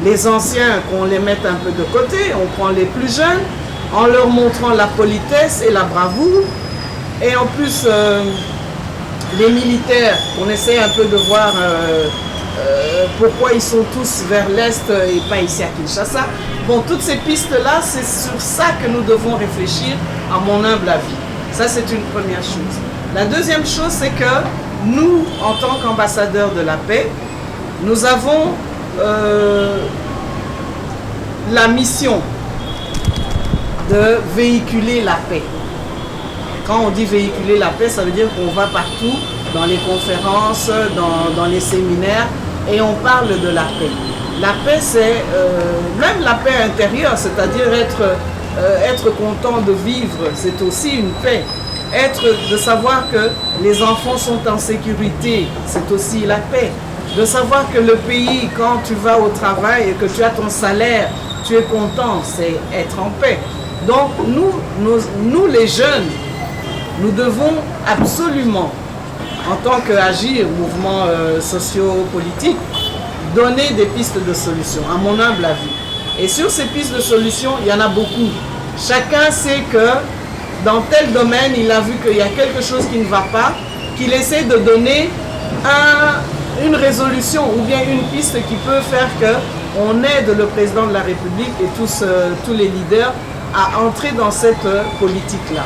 les anciens, qu'on les mette un peu de côté, on prend les plus jeunes, en leur montrant la politesse et la bravoure, et en plus, les militaires, on essaie un peu de voir pourquoi ils sont tous vers l'Est et pas ici à Kinshasa. Bon, toutes ces pistes-là, c'est sur ça que nous devons réfléchir, à mon humble avis. Ça, c'est une première chose. La deuxième chose, c'est que nous, en tant qu'ambassadeurs de la paix, nous avons la mission de véhiculer la paix. Quand on dit véhiculer la paix, ça veut dire qu'on va partout, dans les conférences, dans les séminaires, et on parle de la paix. La paix, c'est même la paix intérieure, c'est-à-dire être content de vivre, c'est aussi une paix. De savoir que les enfants sont en sécurité, c'est aussi la paix. De savoir que le pays, quand tu vas au travail et que tu as ton salaire, tu es content, c'est être en paix. Donc nous les jeunes, nous devons absolument, en tant qu'Agir, mouvement socio-politique, donner des pistes de solutions, à mon humble avis. Et sur ces pistes de solutions, il y en a beaucoup. Chacun sait que dans tel domaine, il a vu qu'il y a quelque chose qui ne va pas, qu'il essaie de donner une résolution ou bien une piste qui peut faire qu'on aide le président de la République et tous les leaders à entrer dans cette politique-là.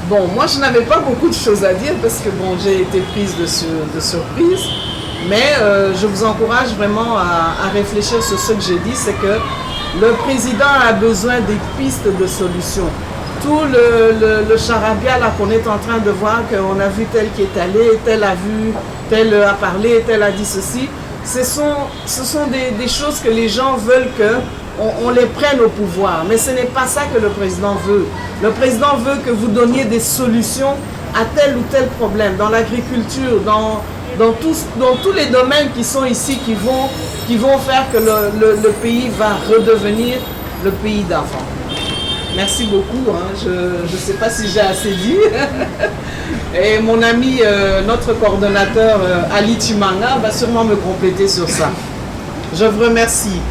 Bon, moi je n'avais pas beaucoup de choses à dire parce que bon, j'ai été prise de surprise, mais je vous encourage vraiment à réfléchir sur ce que j'ai dit, c'est que le président a besoin des pistes de solutions. Tout le charabia là qu'on est en train de voir, qu'on a vu tel qui est allé, tel a vu, tel a parlé, tel a dit ceci, ce sont des choses que les gens veulent qu'on les prenne au pouvoir. Mais ce n'est pas ça que le président veut. Le président veut que vous donniez des solutions à tel ou tel problème, dans l'agriculture, dans tous les domaines qui sont ici, qui vont faire que le pays va redevenir le pays d'avant. Merci beaucoup. Hein. Je ne sais pas si j'ai assez dit. Et mon ami, notre coordonnateur Ali Chimanga, va sûrement me compléter sur ça. Je vous remercie.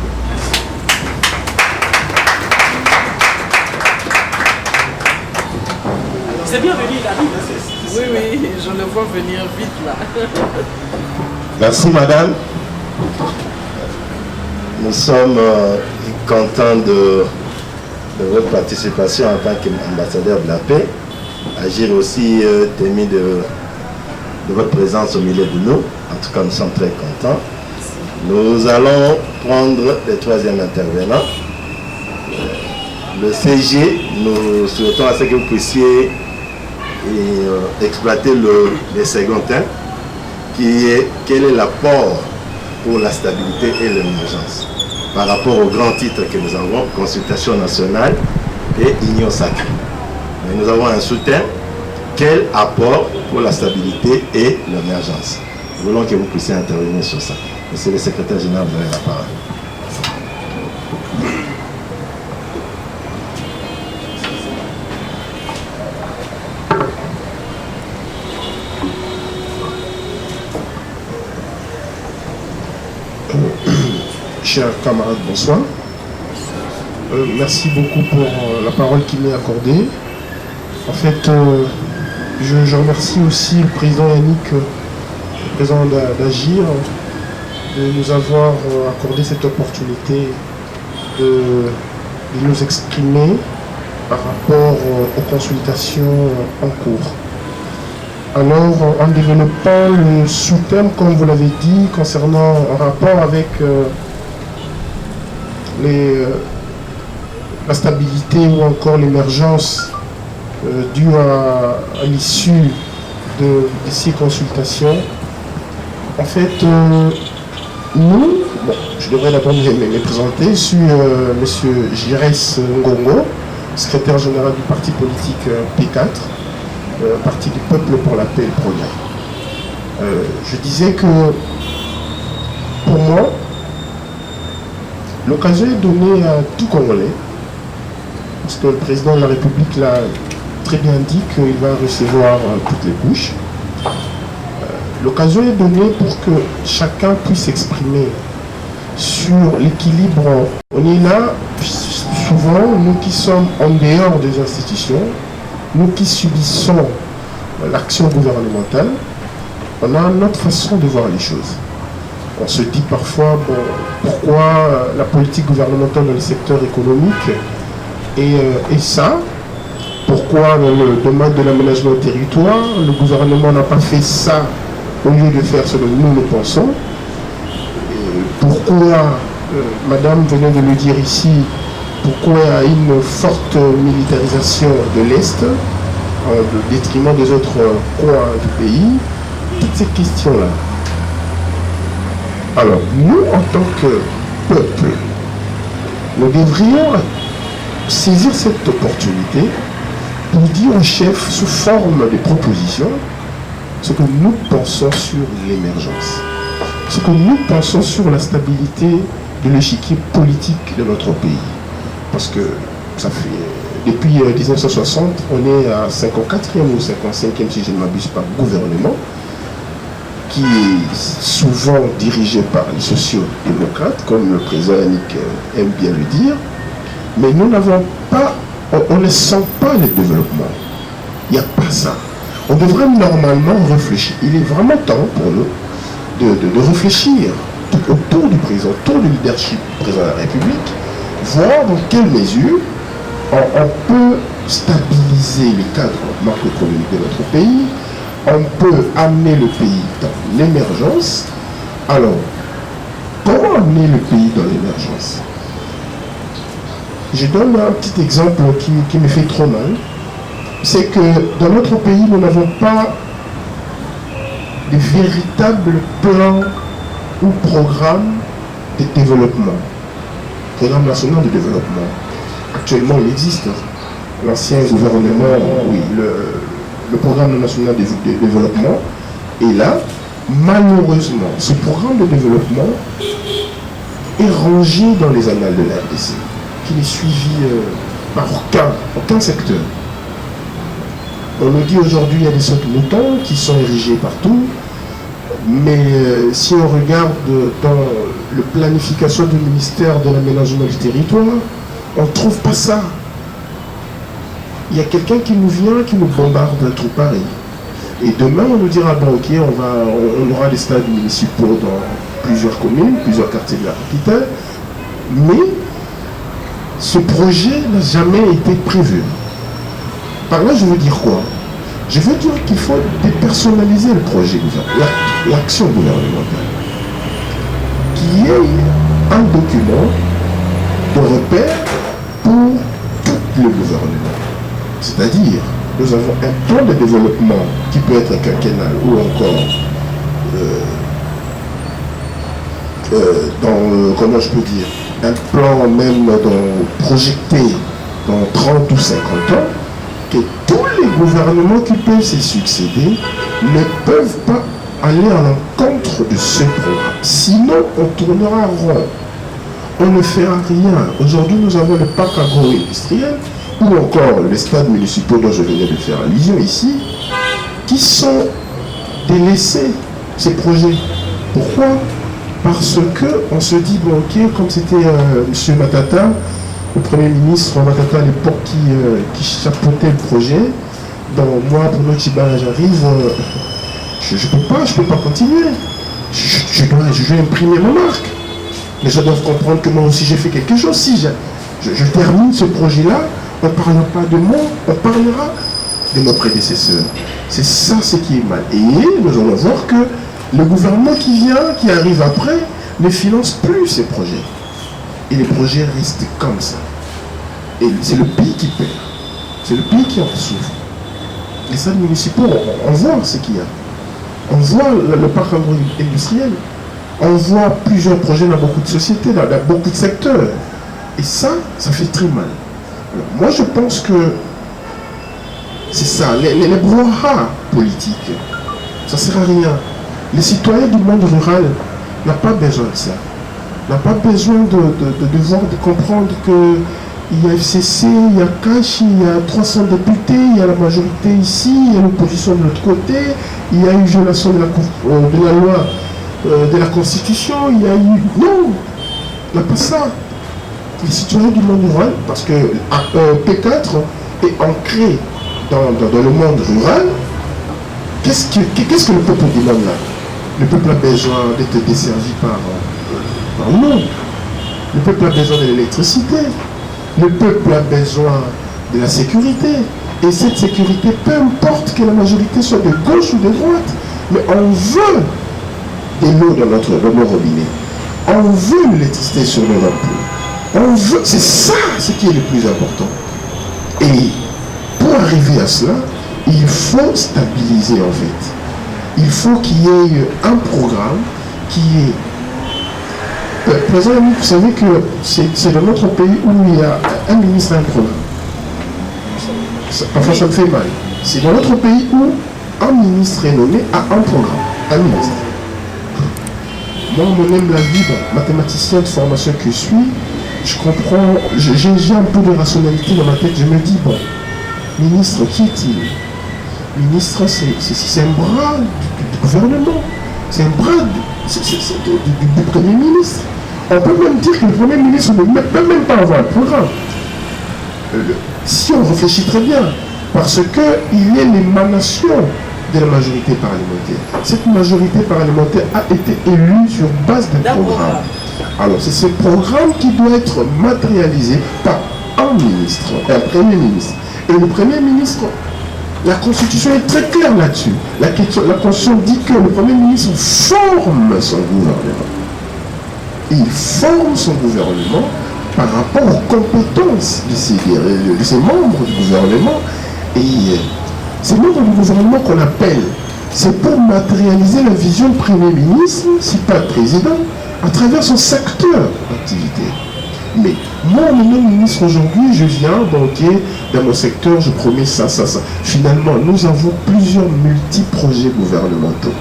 C'est bien venu, il arrive. Oui, je le vois venir vite là. Merci madame. Nous sommes contents de votre participation en tant qu'ambassadeur de la paix. Agir aussi témoin de votre présence au milieu de nous. En tout cas, nous sommes très contents. Nous allons prendre le troisième intervenant. Le CG, nous souhaitons à ce que vous puissiez exploiter le second thème, qui est quel est l'apport pour la stabilité et l'émergence par rapport aux grands titres que nous avons, consultation nationale et union sacrée. Mais nous avons un sous-thème, quel apport pour la stabilité et l'émergence. Nous voulons que vous puissiez intervenir sur ça. Monsieur le secrétaire général, vous avez la parole. Chers camarades, bonsoir. Merci beaucoup pour la parole qui m'est accordée. En fait, je remercie aussi le président Yannick président d'Agir de nous avoir accordé cette opportunité de nous exprimer par rapport aux consultations en cours. Alors, en développant le sous-thème, comme vous l'avez dit, concernant un rapport avec la stabilité ou encore l'émergence due à l'issue de ces consultations, en fait, nous, je devrais d'abord me présenter, je suis M. Girès Ngongo, secrétaire général du parti politique P4, Parti du peuple pour la paix et le progrès. Je disais que, pour moi, l'occasion est donnée à tout Congolais, parce que le président de la République l'a très bien dit qu'il va recevoir toutes les couches. L'occasion est donnée pour que chacun puisse s'exprimer sur l'équilibre. On est là, souvent, nous qui sommes en dehors des institutions, nous qui subissons l'action gouvernementale, on a notre façon de voir les choses. On se dit parfois, bon, pourquoi la politique gouvernementale dans le secteur économique et ça, pourquoi dans le domaine de l'aménagement du territoire, le gouvernement n'a pas fait ça au lieu de faire ce que nous pensons. Et pourquoi, madame venait de le dire ici, pourquoi il y a une forte militarisation de l'Est, au détriment des autres coins du pays, toutes ces questions-là. Alors, nous, en tant que peuple, nous devrions saisir cette opportunité pour dire au chef, sous forme de propositions, ce que nous pensons sur l'émergence, ce que nous pensons sur la stabilité de l'échiquier politique de notre pays. Parce que ça fait, depuis 1960, on est à 54e ou 55e, si je ne m'abuse pas, gouvernement, qui est souvent dirigé par les sociaux-démocrates, comme le président Yannick aime bien le dire, mais nous n'avons pas, on ne sent pas le développement. Il n'y a pas ça. On devrait normalement réfléchir. Il est vraiment temps pour nous de réfléchir autour du président, autour du leadership du président de la République, voir dans quelle mesure on peut stabiliser le cadre macroéconomique de notre pays, on peut amener le pays dans l'émergence. Alors, comment amener le pays dans l'émergence? Je donne un petit exemple qui me fait trop mal. C'est que dans notre pays, nous n'avons pas de véritables plans ou programmes de développement. Programme national de développement. Actuellement, il existe. L'ancien gouvernement, oui, le programme national de développement est là. Malheureusement, ce programme de développement est rangé dans les annales de la RDC, qui n'est suivi par aucun secteur. On nous dit aujourd'hui qu'il y a des centres moutons qui sont érigés partout, mais si on regarde dans la planification du ministère de l'aménagement du territoire, on ne trouve pas ça. Il y a quelqu'un qui nous vient, qui nous bombarde un trou pareil. Et demain, on nous dira, bon ok, on aura des stades municipaux dans plusieurs communes, plusieurs quartiers de la capitale, mais ce projet n'a jamais été prévu. Par là, je veux dire quoi? Je veux dire qu'il faut dépersonnaliser le projet gouvernemental, l'action gouvernementale, qui est un document de repère pour tout le gouvernement. C'est-à-dire, nous avons un plan de développement qui peut être quinquennal ou encore comment je peux dire, un plan même projeté dans 30 ou 50 ans, que tous les gouvernements qui peuvent se succéder ne peuvent pas aller à l'encontre de ce programme. Sinon, on tournera rond. On ne fera rien. Aujourd'hui, nous avons le parc agro-industriel ou encore les stades municipaux dont je venais de faire allusion ici, qui sont délaissés, ces projets. Pourquoi? Parce qu'on se dit, bon ok, comme c'était M. Matata, le Premier ministre Matata à l'époque qui chapeautait le projet, donc moi, pour notre Chiba, j'arrive, je peux pas continuer. Je dois imprimer ma marque. Les gens doivent comprendre que moi aussi j'ai fait quelque chose. Si je termine ce projet-là, on ne parlera pas de moi, on parlera de nos prédécesseurs. C'est ça ce qui est mal. Et nous allons voir que le gouvernement qui arrive après, ne finance plus ces projets. Et les projets restent comme ça. Et c'est le pays qui perd. C'est le pays qui en souffre. Les salles municipaux, on voit ce qu'il y a. On voit le parc agro-industriel. On voit plusieurs projets dans beaucoup de sociétés, dans beaucoup de secteurs. Et ça fait très mal. Alors, moi, je pense que c'est ça. Les brouhahas politiques, ça ne sert à rien. Les citoyens du monde rural n'ont pas besoin de ça. N'ont pas besoin de comprendre que il y a FCC, il y a Cash, il y a 300 députés, il y a la majorité ici, il y a l'opposition de l'autre côté, il y a eu violation de la loi, de la Constitution, il y a eu... Non, il n'y a pas ça. Les citoyens du monde rural, parce que P4 est ancré dans le monde rural. Qu'est-ce que le peuple demande là? Le peuple a besoin d'être desservi par le monde. Le peuple a besoin de l'électricité. Le peuple a besoin de la sécurité. Et cette sécurité, peu importe que la majorité soit de gauche ou de droite, mais on veut de l'eau dans nos robinets. On veut l'électricité sur nos ampoules. C'est ça ce qui est le plus important. Et pour arriver à cela, il faut stabiliser en fait. Il faut qu'il y ait un programme qui est... Président, vous savez que c'est dans notre pays où il y a un ministre et un programme. Enfin, ça me fait mal. C'est dans notre pays où un ministre est nommé à un programme. Un ministre. Moi, on aime la vie, mathématicien de formation que je suis, je comprends, j'ai un peu de rationalité dans ma tête, je me dis, bon, ministre, qui est-il? Ministre, c'est un bras du gouvernement, c'est un bras du Premier ministre. On peut même dire que le Premier ministre ne peut même pas avoir un programme. Si on réfléchit très bien, parce qu'il est l'émanation de la majorité parlementaire. Cette majorité parlementaire a été élue sur base d'un programme. Alors c'est ce programme qui doit être matérialisé par un ministre, un Premier ministre. Et le Premier ministre, la Constitution est très claire là-dessus. La Constitution dit que le Premier ministre forme son gouvernement. Il forme son gouvernement par rapport aux compétences de ses membres du gouvernement. Et ces membres du gouvernement qu'on appelle, c'est pour matérialiser la vision du Premier ministre, si pas le président, à travers son secteur d'activité. Mais moi, mon ministre aujourd'hui, je viens, banquier, dans mon secteur, je promets ça. Finalement, nous avons plusieurs multi-projets gouvernementaux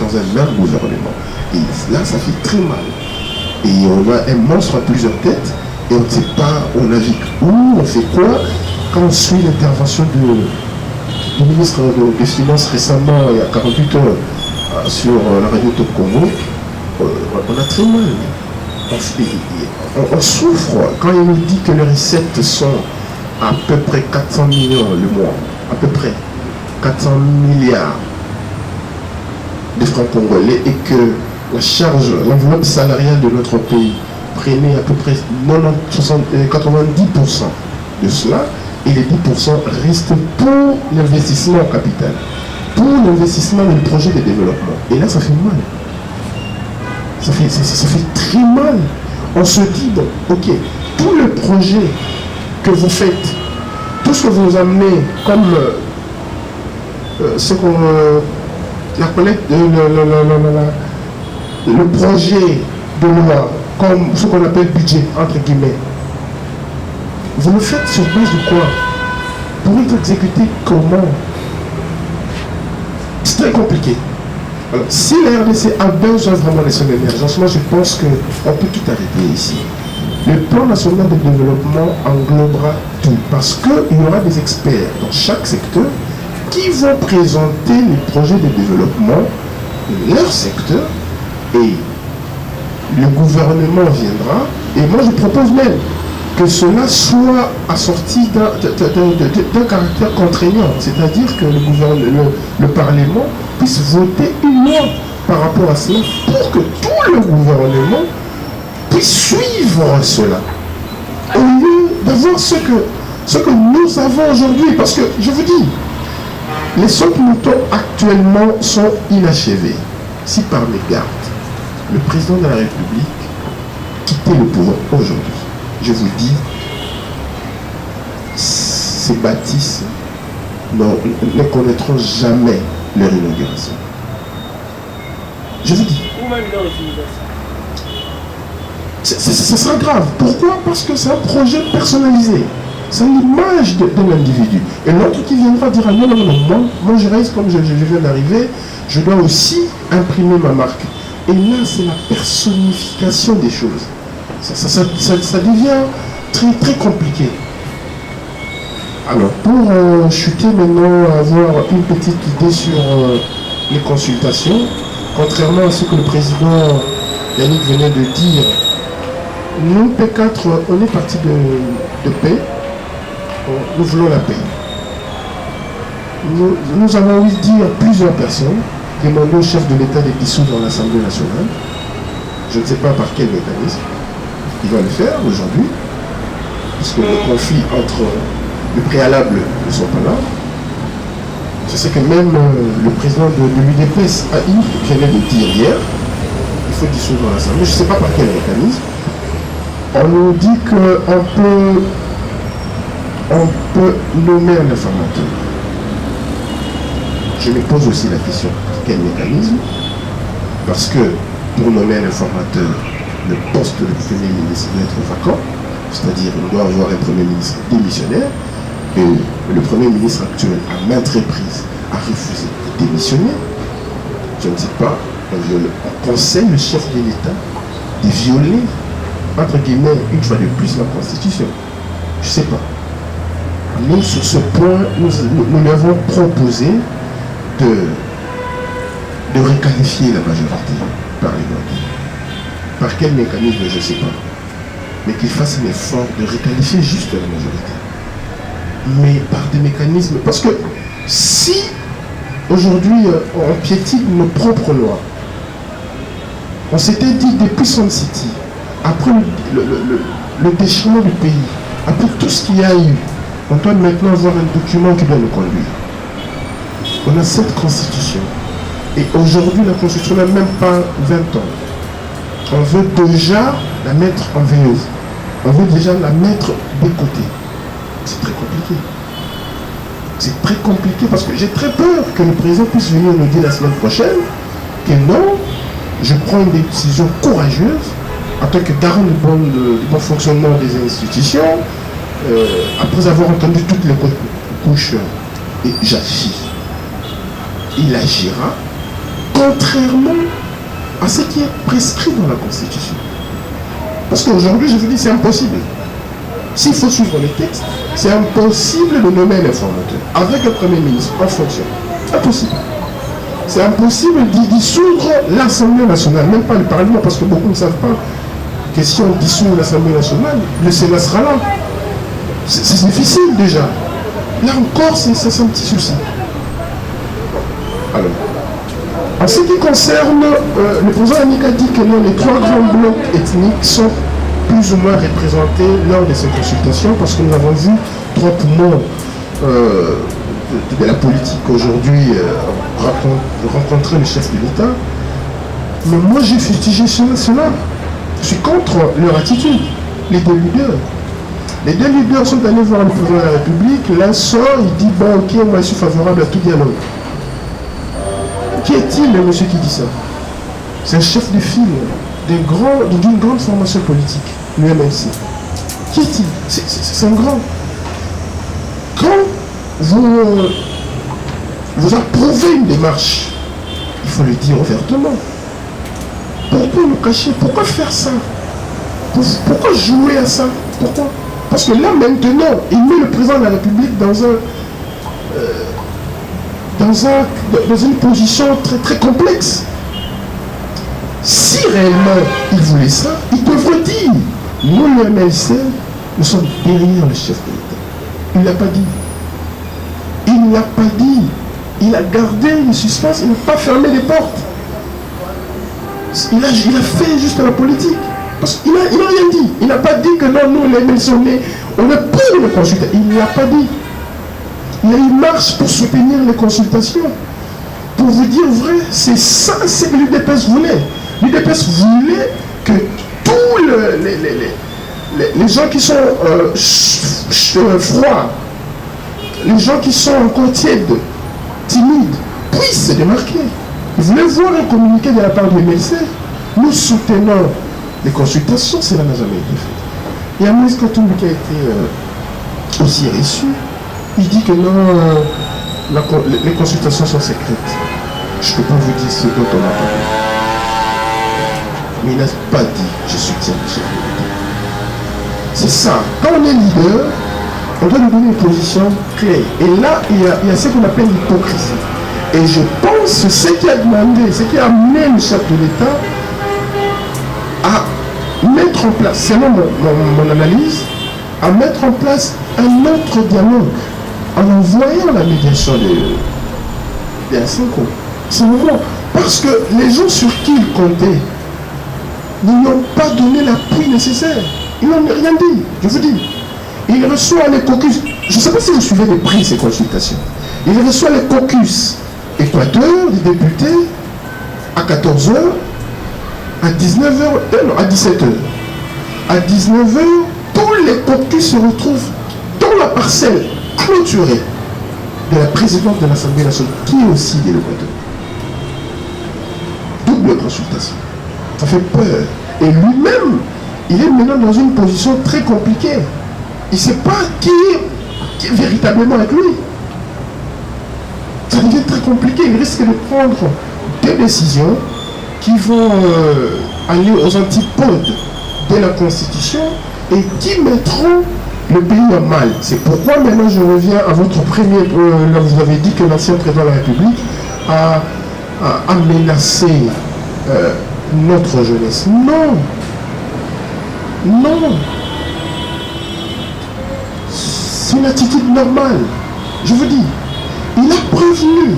dans un même gouvernement. Et là, ça fait très mal. Et on a un monstre à plusieurs têtes, et on ne sait pas, on navigue où, on fait quoi. Quand on suit l'intervention du ministre des Finances récemment, il y a 48 heures, sur la radio Top Congo, on a très mal. On souffre quand il nous dit que les recettes sont à peu près 400 millions le mois, à peu près 400 milliards de francs congolais, et que la charge, l'enveloppe salariale de notre pays prenait à peu près 90% de cela, et les 10% restent pour l'investissement en capital, pour l'investissement dans le projet de développement. Et là, ça fait mal. Ça fait très mal. On se dit, bon, ok, tout le projet que vous faites, tout ce que vous amenez comme ce qu'on la collecte, le projet de loi, comme ce qu'on appelle budget, entre guillemets, vous le faites sur base de quoi? Pour être exécuté comment? C'est très compliqué. Alors, si la RDC a besoin vraiment de son émergence, moi je pense qu'on peut tout arrêter ici. Le plan national de développement englobera tout, parce qu'il y aura des experts dans chaque secteur qui vont présenter les projets de développement de leur secteur, et le gouvernement viendra, et moi je propose même que cela soit assorti d'un caractère contraignant, c'est-à-dire que le Parlement puisse voter une loi par rapport à cela pour que tout le gouvernement puisse suivre cela. Au lieu d'avoir ce que nous avons aujourd'hui. Parce que, je vous dis, les sautes-moutons actuellement sont inachevés. Si par mégarde, le président de la République quittait le pouvoir aujourd'hui, je vous dis, ces bâtisses ne connaîtront jamais leur inauguration. Je vous dis. Ou même leur utilisation. Ce sera grave. Pourquoi? Parce que c'est un projet personnalisé. C'est l'image de l'individu. Et l'autre qui viendra dira non, moi je reste comme je viens d'arriver, je dois aussi imprimer ma marque. Et là, c'est la personnification des choses. Ça devient très, très compliqué. Alors, pour chuter maintenant, avoir une petite idée sur les consultations, contrairement à ce que le président Yannick venait de dire, nous, P4, on est parti de paix. Nous voulons la paix. Nous avons ouï dire plusieurs personnes demander au chef de l'État de dissoudre l'Assemblée nationale. Je ne sais pas par quel mécanisme il va le faire aujourd'hui, puisque le conflit entre le préalable ne sont pas là. Je sais que même le président de l'UDPS venait de dire hier, il faut dissoudre l'Assemblée. Je ne sais pas par quel mécanisme. On nous dit qu'on peut nommer un informateur. Je me pose aussi la question, quel mécanisme? Parce que pour nommer un informateur, le poste de Premier ministre doit être vacant, c'est-à-dire qu'il doit avoir un Premier ministre démissionnaire, et le Premier ministre actuel, à maintes reprises, a refusé de démissionner. Je ne sais pas, on conseille le chef de l'État de violer, entre guillemets, une fois de plus la Constitution. Je ne sais pas. Nous, sur ce point, nous lui avons proposé de requalifier la majorité parlementaire. Par quel mécanisme, je ne sais pas. Mais qu'il fasse un effort de requalifier juste la majorité. Mais par des mécanismes... Parce que si, aujourd'hui, on piétine nos propres lois, on s'était dit depuis Sun City, après le déchirement du pays, après tout ce qu'il y a eu, on doit maintenant avoir un document qui doit nous conduire. On a cette constitution. Et aujourd'hui, la constitution n'a même pas 20 ans. On veut déjà la mettre en VO. On veut déjà la mettre de côté. C'est très compliqué. C'est très compliqué parce que j'ai très peur que le président puisse venir nous dire la semaine prochaine que non, je prends des décisions courageuses en tant que garant du bon fonctionnement des institutions, après avoir entendu toutes les couches, et j'agis. Il agira contrairement à ce qui est prescrit dans la Constitution. Parce qu'aujourd'hui, je vous dis, c'est impossible. S'il faut suivre les textes, c'est impossible de nommer un informateur avec un Premier ministre en fonction. Impossible. C'est impossible de dissoudre l'Assemblée nationale, même pas le Parlement, parce que beaucoup ne savent pas que si on dissout l'Assemblée nationale, le Sénat sera là. C'est difficile déjà. Là encore, c'est un petit souci. Alors, en ce qui concerne, le président Yannick a dit que non, les 3 grands blocs ethniques sont plus ou moins représentés lors de ces consultations, parce que nous avons vu 3 poumons de la politique aujourd'hui rencontrer le chef de l'État. Mais moi, j'ai fustigé cela. Je suis contre leur attitude, les deux leaders. Les deux leaders sont allés voir le président de la République. L'un sort, il dit bon, ok, moi je suis favorable à tout dialogue. Qui est-il, le monsieur qui dit ça? C'est un chef de file d'une grande formation politique, l'UMNC. Qui est-il? C'est un grand. Quand vous approuvez une démarche, il faut le dire ouvertement. Pourquoi nous cacher? Pourquoi faire ça? Pourquoi jouer à ça? Pourquoi? Parce que là maintenant, il met le président de la République dans une position très très complexe. Si réellement il voulait ça, il devrait dire nous, le MLC, nous sommes derrière le chef de l'État. Il ne l'a pas dit. Il ne l'a pas dit. il a gardé le suspense, il n'a pas fermé les portes. Il a fait juste la politique. Parce qu'il n'a rien dit. Il n'a pas dit que non, nous, les Melsonnais, on est pour les consultations. Il ne l'a pas dit. Il y a une marche pour soutenir les consultations. Pour vous dire vrai, c'est ça, c'est que l'UDPS voulait. L'UDPS voulait que tous les gens qui sont froids, les gens qui sont encore tièdes, timides, puissent se démarquer. Ils voulaient voir un communiqué de la part du MLC. Nous soutenons les consultations, cela n'a jamais été fait. Il y a Moïse Katumbi qui a été aussi reçu. Il dit que non, les consultations sont secrètes. Je ne peux pas vous dire ce dont on a parlé. Mais il n'a pas dit je soutiens le chef de l'État. C'est ça. Quand on est leader, on doit lui donner une position claire. Et là, il y a ce qu'on appelle l'hypocrisie. Et je pense que ce qui a demandé, ce qui a amené le chef de l'État à mettre en place, selon mon analyse, à mettre en place un autre dialogue en envoyant la médiation des Asinko. C'est vraiment parce que les gens sur qui il comptait ne lui ont pas donné l'appui nécessaire. Ils n'ont rien dit, je vous dis. Il reçoit les caucus. Je ne sais pas si vous suivez de près ces consultations. Il reçoit les caucus Équateur, des députés, à 14h, à 19h, non, à 17h. À 19h, tous les caucus se retrouvent dans la parcelle clôturée de la présidente de l'Assemblée nationale, qui est aussi de l'Équateur. Double consultation. Ça fait peur. Et lui-même, il est maintenant dans une position très compliquée. Il ne sait pas qui est véritablement avec lui. Ça devient très compliqué. Il risque de prendre des décisions qui vont aller aux antipodes de la Constitution et qui mettront le pays en mal. C'est pourquoi maintenant je reviens à votre premier... là vous avez dit que l'ancien président de la République a menacé notre jeunesse. Non. Non. C'est une attitude normale. Je vous dis, il a prévenu.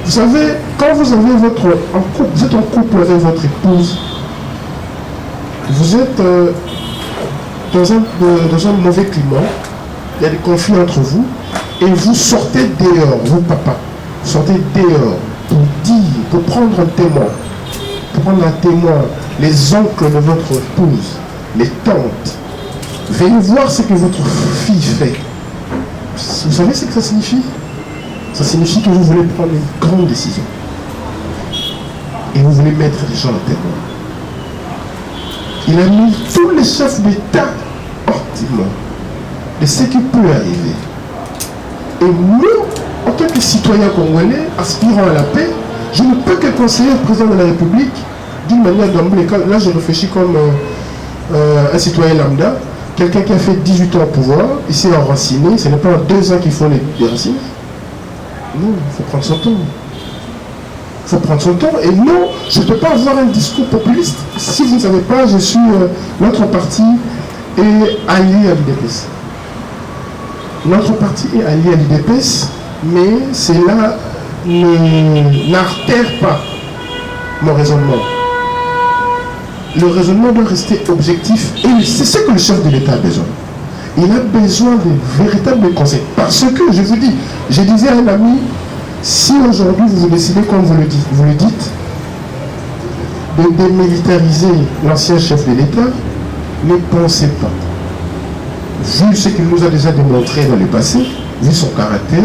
Vous savez, quand vous avez vous êtes en couple avec votre épouse, vous êtes dans un mauvais climat, il y a des conflits entre vous, et vous sortez dehors, vous papa, vous sortez dehors pour dire, pour prendre un témoin, les oncles de votre épouse, les tantes, venez voir ce que votre fille fait. Vous savez ce que ça signifie? Ça signifie que vous voulez prendre une grande décision. Et vous voulez mettre les gens à témoin. Il a mis tous les chefs d'État hors témoin de ce qui peut arriver. Et nous, en tant que citoyens congolais, aspirant à la paix, je ne peux que conseiller au président de la République d'une manière d'emblée. Là, je réfléchis comme un citoyen lambda, quelqu'un qui a fait 18 ans au pouvoir, il s'est enraciné, ce n'est pas en 2 ans qu'il faut les racines. Non, il faut prendre son temps. Il faut prendre son temps. Et non, je ne peux pas avoir un discours populiste. Si vous ne savez pas, je suis... notre parti est allié à l'UDPS. Notre parti est allié à l'UDPS, mais cela n'artère pas mon raisonnement. Le raisonnement doit rester objectif. Et c'est ce que le chef de l'État a besoin. Il a besoin de véritables conseils. Parce que, je vous dis, je disais à un ami, si aujourd'hui vous décidez, comme vous le dites, de démilitariser l'ancien chef de l'État, ne pensez pas. Vu ce qu'il nous a déjà démontré dans le passé, vu son caractère,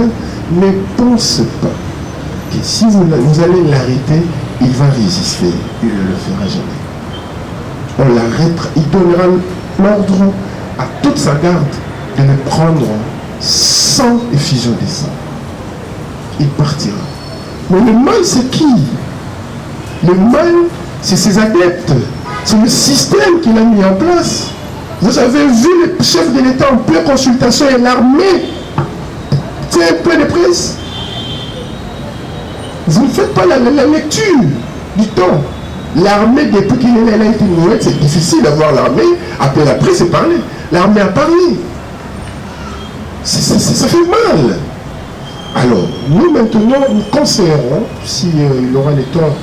ne pensez pas que si vous allez l'arrêter, il va résister. Il ne le fera jamais. On l'arrêtera, il donnera l'ordre à toute sa garde de le prendre sans effusion de sang. Il partira. Mais le mal, c'est qui? Le mal, c'est ses adeptes. C'est le système qu'il a mis en place. Vous avez vu le chef de l'État en pleine consultation et l'armée. C'est un peu de presse. Vous ne faites pas la lecture du temps. L'armée, depuis qu'il est là, elle a été muette. C'est difficile d'avoir l'armée. Après la presse, c'est parler. L'armée a parlé. Ça fait mal. Alors, nous maintenant, nous conseillerons, si il aura le temps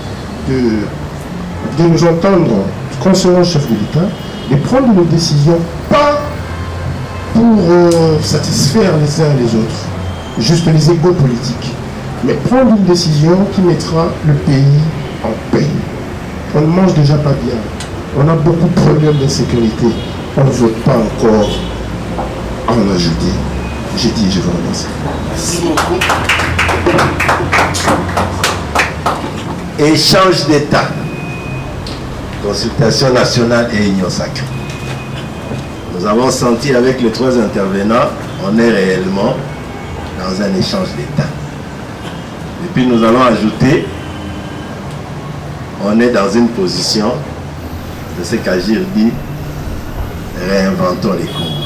de nous entendre, conseillerons au chef de l'État, de prendre une décision, pas pour satisfaire les uns et les autres, juste les égos politiques, mais prendre une décision qui mettra le pays en paix. On ne mange déjà pas bien, on a beaucoup de problèmes d'insécurité, on ne veut pas encore en ajouter. J'ai dit, je vous remercie. Merci beaucoup. Échange d'État. Consultation nationale et union sacrée. Nous avons senti avec les trois intervenants, on est réellement dans un échange d'État. Et puis nous allons ajouter, on est dans une position de ce qu'Agir dit, réinventons les Congos.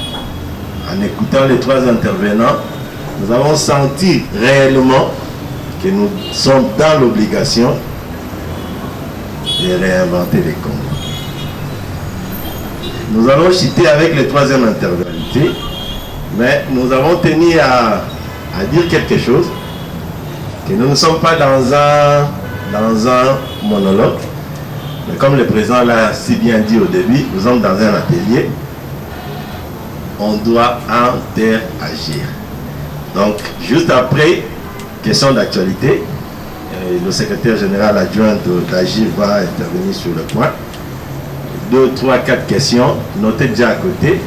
En écoutant les trois intervenants, nous avons senti réellement que nous sommes dans l'obligation de réinventer les Congos. Nous allons chuter avec le troisième intervenant, mais nous avons tenu à dire quelque chose, que nous ne sommes pas dans un monologue, mais comme le président l'a si bien dit au début, nous sommes dans un atelier. On doit interagir. Donc, juste après, question d'actualité, le secrétaire général adjoint d'Agir va intervenir sur le point. 2, 3, 4 questions, notez déjà à côté,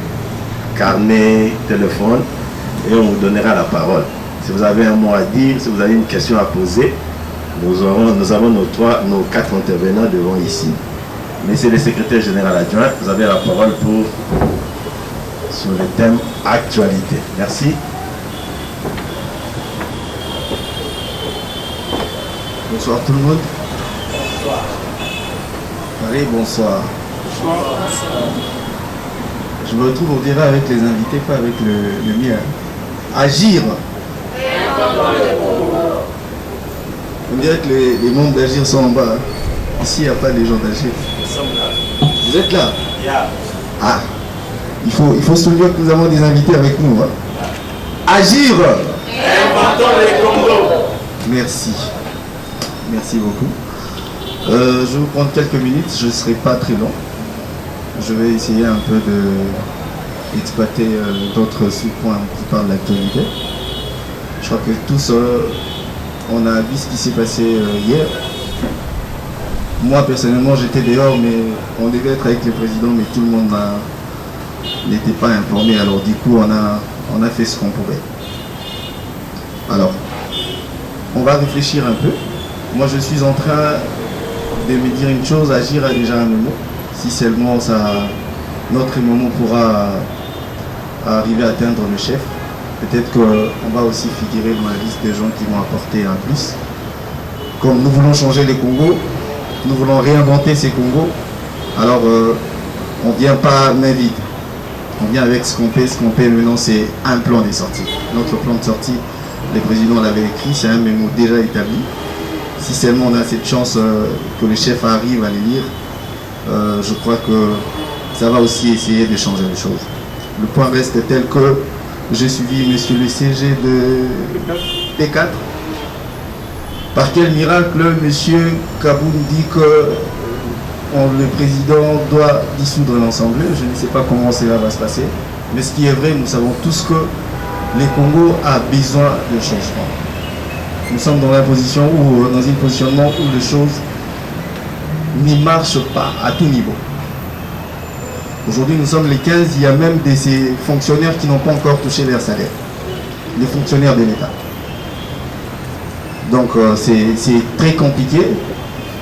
carnet, téléphone, et on vous donnera la parole. Si vous avez un mot à dire, si vous avez une question à poser, nous avons nos 4 intervenants devant ici. Mais c'est le secrétaire général adjoint, vous avez la parole sur le thème actualité. Merci. Bonsoir tout le monde. Bonsoir. Paris, bonsoir. Bonsoir. Je me retrouve, on dirait, avec les invités, pas avec le mien. Agir. On dirait que les membres d'Agir sont en bas. Ici, il n'y a pas les gens d'Agir. Nous sommes là. Vous êtes là? Yeah. Ah. Il faut souligner que nous avons des invités avec nous. Hein. Agir. Inventons les Congos. Merci. Merci beaucoup. Je vais vous prendre quelques minutes, je ne serai pas très long. Je vais essayer un peu d'exploiter d'autres sous-points qui parlent de l'actualité. Je crois que tous, on a vu ce qui s'est passé hier. Moi, personnellement, j'étais dehors, mais on devait être avec le président, mais tout le monde n'était pas informé. Alors du coup, on a fait ce qu'on pouvait. Alors, on va réfléchir un peu. Moi, je suis en train de me dire une chose, Agir a déjà un mémo. Si seulement notre mémo pourra arriver à atteindre le chef, peut-être qu'on va aussi figurer dans la liste des gens qui vont apporter un plus. Comme nous voulons changer les Congos, nous voulons réinventer ces Congos, alors on ne vient pas main vide. On vient avec ce qu'on paie. Ce qu'on paie maintenant, c'est un plan de sortie. Notre plan de sortie, le président l'avait écrit, c'est un mémo déjà établi. Si seulement on a cette chance que le chef arrive à les lire, je crois que ça va aussi essayer de changer les choses. Le point reste tel que j'ai suivi monsieur le CG de P4. Par quel miracle monsieur Kaboun dit que le président doit dissoudre l'Assemblée? Je ne sais pas comment cela va se passer. Mais ce qui est vrai, nous savons tous que les Congo a besoin de changement. Nous sommes dans une positionnement où les choses ne marchent pas à tout niveau. Aujourd'hui, nous sommes les 15, il y a même ces fonctionnaires qui n'ont pas encore touché leur salaire. Les fonctionnaires de l'État. Donc c'est très compliqué.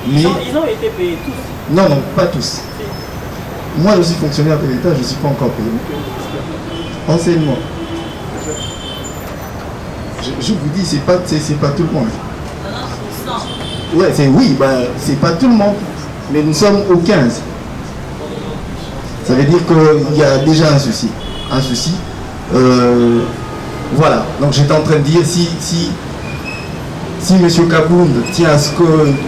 Mais... Ils ont été payés tous? Non, pas tous. Moi, je suis fonctionnaire de l'État, je ne suis pas encore payé. Enseignement. Je vous dis, c'est pas tout le monde. Ouais, c'est pas tout le monde. Mais nous sommes au 15. Ça veut dire qu'il y a déjà un souci. Voilà. Donc j'étais en train de dire, si M. Kabound tient à ce que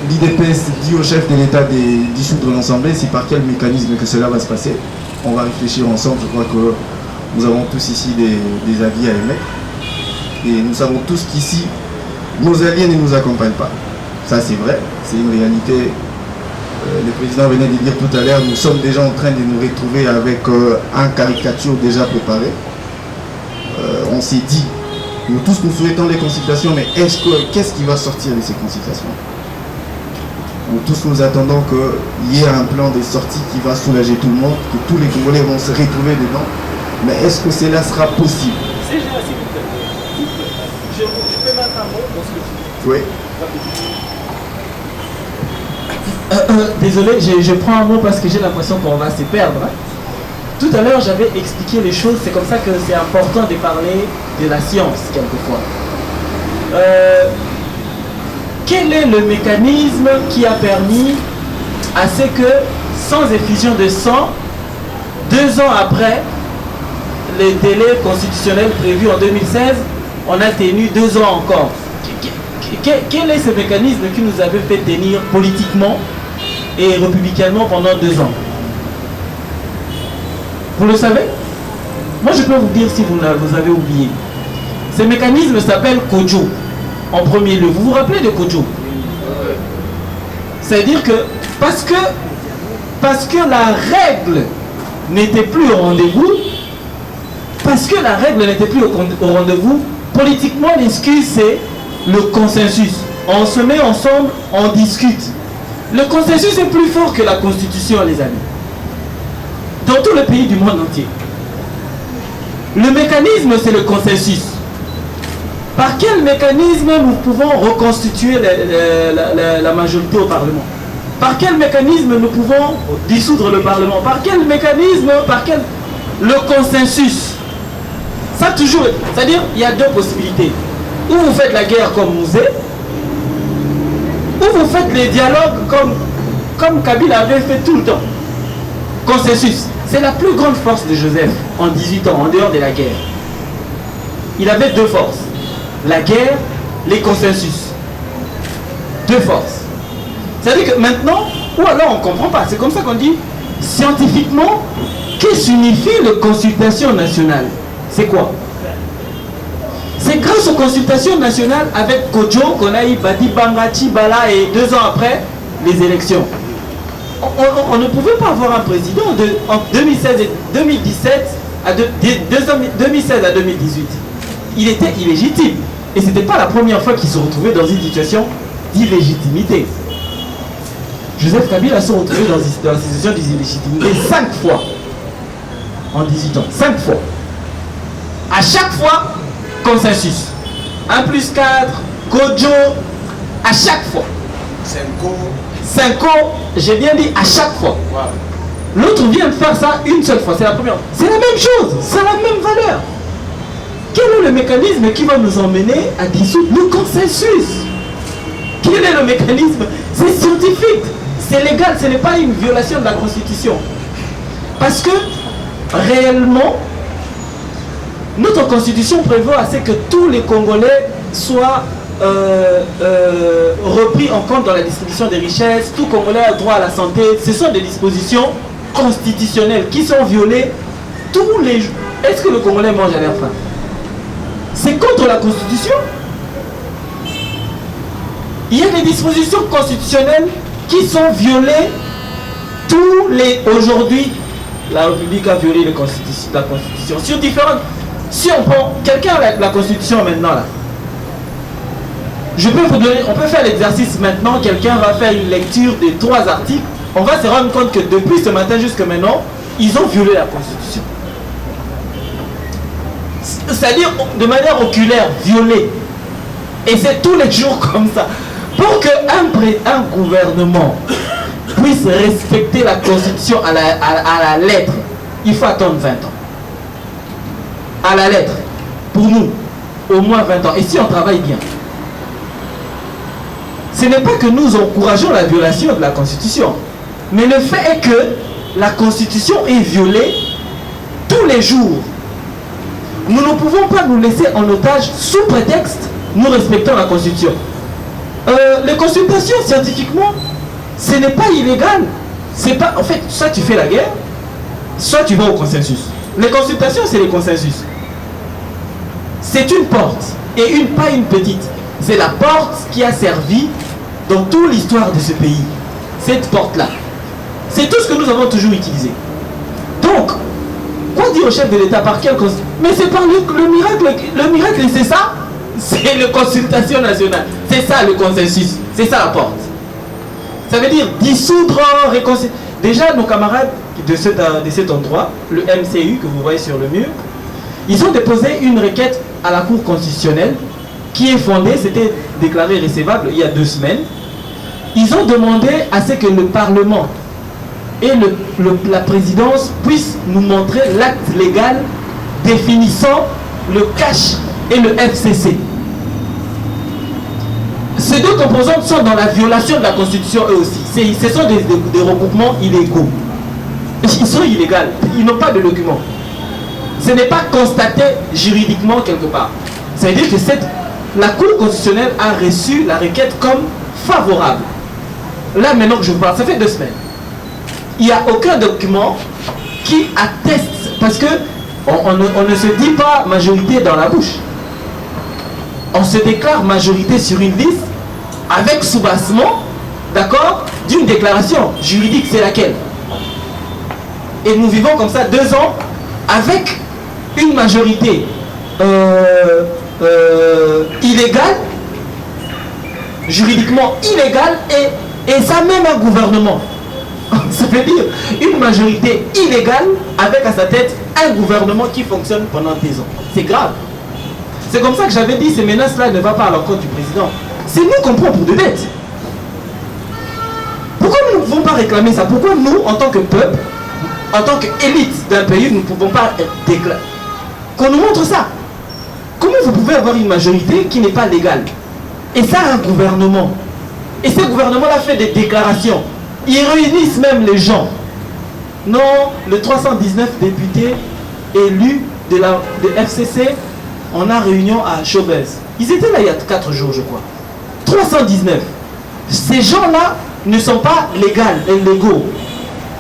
l'IDPS dit au chef de l'État de dissoudre l'Assemblée, c'est par quel mécanisme que cela va se passer. On va réfléchir ensemble. Je crois que nous avons tous ici des avis à émettre. Et nous savons tous qu'ici, nos alliés ne nous accompagnent pas. Ça c'est vrai, c'est une réalité. Le président venait de dire tout à l'heure, nous sommes déjà en train de nous retrouver avec un caricature déjà préparé. On s'est dit, nous tous nous souhaitons les consultations, mais qu'est-ce qui va sortir de ces consultations? Nous tous nous attendons qu'il y ait un plan de sortie qui va soulager tout le monde, que tous les Congolais vont se retrouver dedans. Mais est-ce que cela sera possible? Je peux mettre un mot dans ce que tu dis. Oui. Désolé, je prends un mot parce que j'ai l'impression qu'on va se perdre. Hein. Tout à l'heure, j'avais expliqué les choses. C'est comme ça que c'est important de parler de la science, quelquefois. Quel est le mécanisme qui a permis à ce que, sans effusion de sang, 2 ans après les délais constitutionnels prévus en 2016, on a tenu 2 ans encore? Quel est ce mécanisme qui nous avait fait tenir politiquement et républicainement pendant 2 ans? Vous le savez? Moi je peux vous dire si vous avez oublié. Ce mécanisme s'appelle Kodjo, en premier lieu. Vous vous rappelez de Kodjo? C'est-à-dire que parce que la règle n'était plus au rendez-vous, au rendez-vous, politiquement l'excuse c'est le consensus. On se met ensemble, on discute. Le consensus est plus fort que la constitution, les amis. Dans tous les pays du monde entier. Le mécanisme, c'est le consensus. Par quel mécanisme nous pouvons reconstituer la majorité au Parlement? Par quel mécanisme nous pouvons dissoudre le Parlement? Par quel mécanisme? Le consensus. Ça toujours, c'est-à-dire, il y a 2 possibilités. Ou vous faites la guerre comme Mouzé, ou vous faites les dialogues comme Kabila avait fait tout le temps. Consensus. C'est la plus grande force de Joseph en 18 ans, en dehors de la guerre. Il avait 2 forces. La guerre, les consensus. 2 forces. C'est-à-dire que maintenant, ou alors on ne comprend pas. C'est comme ça qu'on dit, scientifiquement, que signifie la consultation nationale? C'est quoi? C'est grâce aux consultations nationales avec Kodjo qu'on a eu Badi Banga, Chibala et 2 ans après, les élections. On ne pouvait pas avoir un président en 2016 et 2017 2016 à 2018. Il était illégitime. Et ce n'était pas la première fois qu'il se retrouvait dans une situation d'illégitimité. Joseph Kabila se retrouvait dans une situation d'illégitimité 5 fois en 18 ans. 5 fois. À chaque fois, consensus. 1 plus 4, Kodjo, à chaque fois. 5 ans, j'ai bien dit à chaque fois. Wow. L'autre vient de faire ça une seule fois, c'est la première. C'est la même chose, c'est la même valeur. Quel est le mécanisme qui va nous emmener à dissoudre le consensus? Quel est le mécanisme? C'est scientifique, c'est légal, ce n'est pas une violation de la Constitution. Parce que, réellement, notre Constitution prévoit à ce que tous les Congolais soient repris en compte dans la distribution des richesses. Tout Congolais a droit à la santé. Ce sont des dispositions constitutionnelles qui sont violées tous les jours. Est-ce que le Congolais mange à l'air faim? C'est contre la Constitution. Il y a des dispositions constitutionnelles qui sont violées tous les... Aujourd'hui, la République a violé la Constitution sur différentes... Si on prend quelqu'un avec la Constitution maintenant là, je peux vous donner, on peut faire l'exercice maintenant, quelqu'un va faire une lecture des 3 articles, on va se rendre compte que depuis ce matin jusqu'à maintenant, ils ont violé la Constitution. C'est-à-dire de manière oculaire, violée. Et c'est tous les jours comme ça. Pour qu'un gouvernement puisse respecter la Constitution à la lettre, il faut attendre 20 ans. À la lettre, pour nous, au moins 20 ans. Et si on travaille bien, ce n'est pas que nous encourageons la violation de la Constitution, mais le fait est que la Constitution est violée tous les jours. Nous ne pouvons pas nous laisser en otage sous prétexte nous respectons la Constitution. Les consultations scientifiquement, ce n'est pas illégal. C'est pas, en fait, soit tu fais la guerre, soit tu vas au consensus. Les consultations, c'est les consensus. C'est une porte. Et pas une petite. C'est la porte qui a servi dans toute l'histoire de ce pays. Cette porte-là. C'est tout ce que nous avons toujours utilisé. Donc, qu'on dit au chef de l'État par quel consensus? Mais c'est par le miracle. Le miracle, c'est ça. C'est la consultation nationale. C'est ça le consensus. C'est ça la porte. Ça veut dire dissoudre, réconcilier. Déjà, nos camarades de cet endroit, le MCU que vous voyez sur le mur, ils ont déposé une requête à la Cour constitutionnelle qui est fondée, c'était déclaré recevable il y a 2 semaines. Ils ont demandé à ce que le Parlement et la présidence puissent nous montrer l'acte légal définissant le cash et le FCC. Ces 2 composantes sont dans la violation de la Constitution eux aussi. Ce sont des regroupements illégaux. Ils sont illégaux. Ils n'ont pas de documents. Ce n'est pas constaté juridiquement quelque part. Ça veut dire que la Cour constitutionnelle a reçu la requête comme favorable. Là maintenant que je vous parle, ça fait 2 semaines. Il n'y a aucun document qui atteste, parce que on ne se dit pas majorité dans la bouche. On se déclare majorité sur une liste avec soubassement, d'accord, d'une déclaration juridique, c'est laquelle? Et nous vivons comme ça 2 ans avec une majorité illégale, juridiquement illégale, et ça même un gouvernement. Ça veut dire une majorité illégale avec à sa tête un gouvernement qui fonctionne pendant 10 ans. C'est grave. C'est comme ça que j'avais dit, ces menaces-là ne vont pas à l'encontre du président. C'est nous qu'on prend pour de dettes. Pourquoi nous ne pouvons pas réclamer ça? Pourquoi nous, en tant que peuple, en tant qu'élite d'un pays, nous ne pouvons pas déclarer? Qu'on nous montre ça. Comment vous pouvez avoir une majorité qui n'est pas légale? Et ça, un gouvernement. Et ce gouvernement-là fait des déclarations. Ils réunissent même les gens. Non, le 319 députés élus de FCC, on a réunion à Chobès. Ils étaient là il y a 4 jours, je crois. 319. Ces gens-là ne sont pas légaux.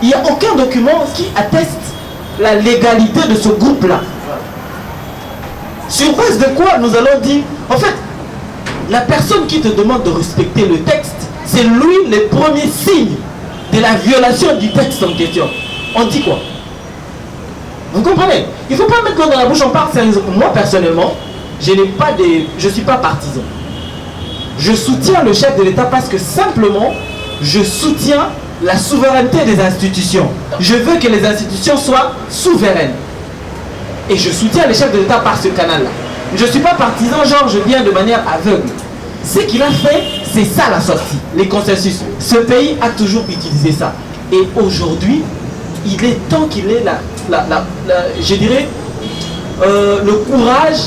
Il n'y a aucun document qui atteste la légalité de ce groupe-là. Sur base de quoi nous allons dire, en fait, la personne qui te demande de respecter le texte, c'est lui le premier signe de la violation du texte en question. On dit quoi? Vous comprenez? Il ne faut pas mettre l'eau dans la bouche, on parle sérieusement. Moi, personnellement, je ne suis pas partisan. Je soutiens le chef de l'État parce que simplement, je soutiens la souveraineté des institutions. Je veux que les institutions soient souveraines. Et je soutiens le chef de l'État par ce canal-là. Je ne suis pas partisan, genre je viens de manière aveugle. Ce qu'il a fait, c'est ça la sortie, les consensus. Ce pays a toujours utilisé ça. Et aujourd'hui, il est temps qu'il ait je dirais, le courage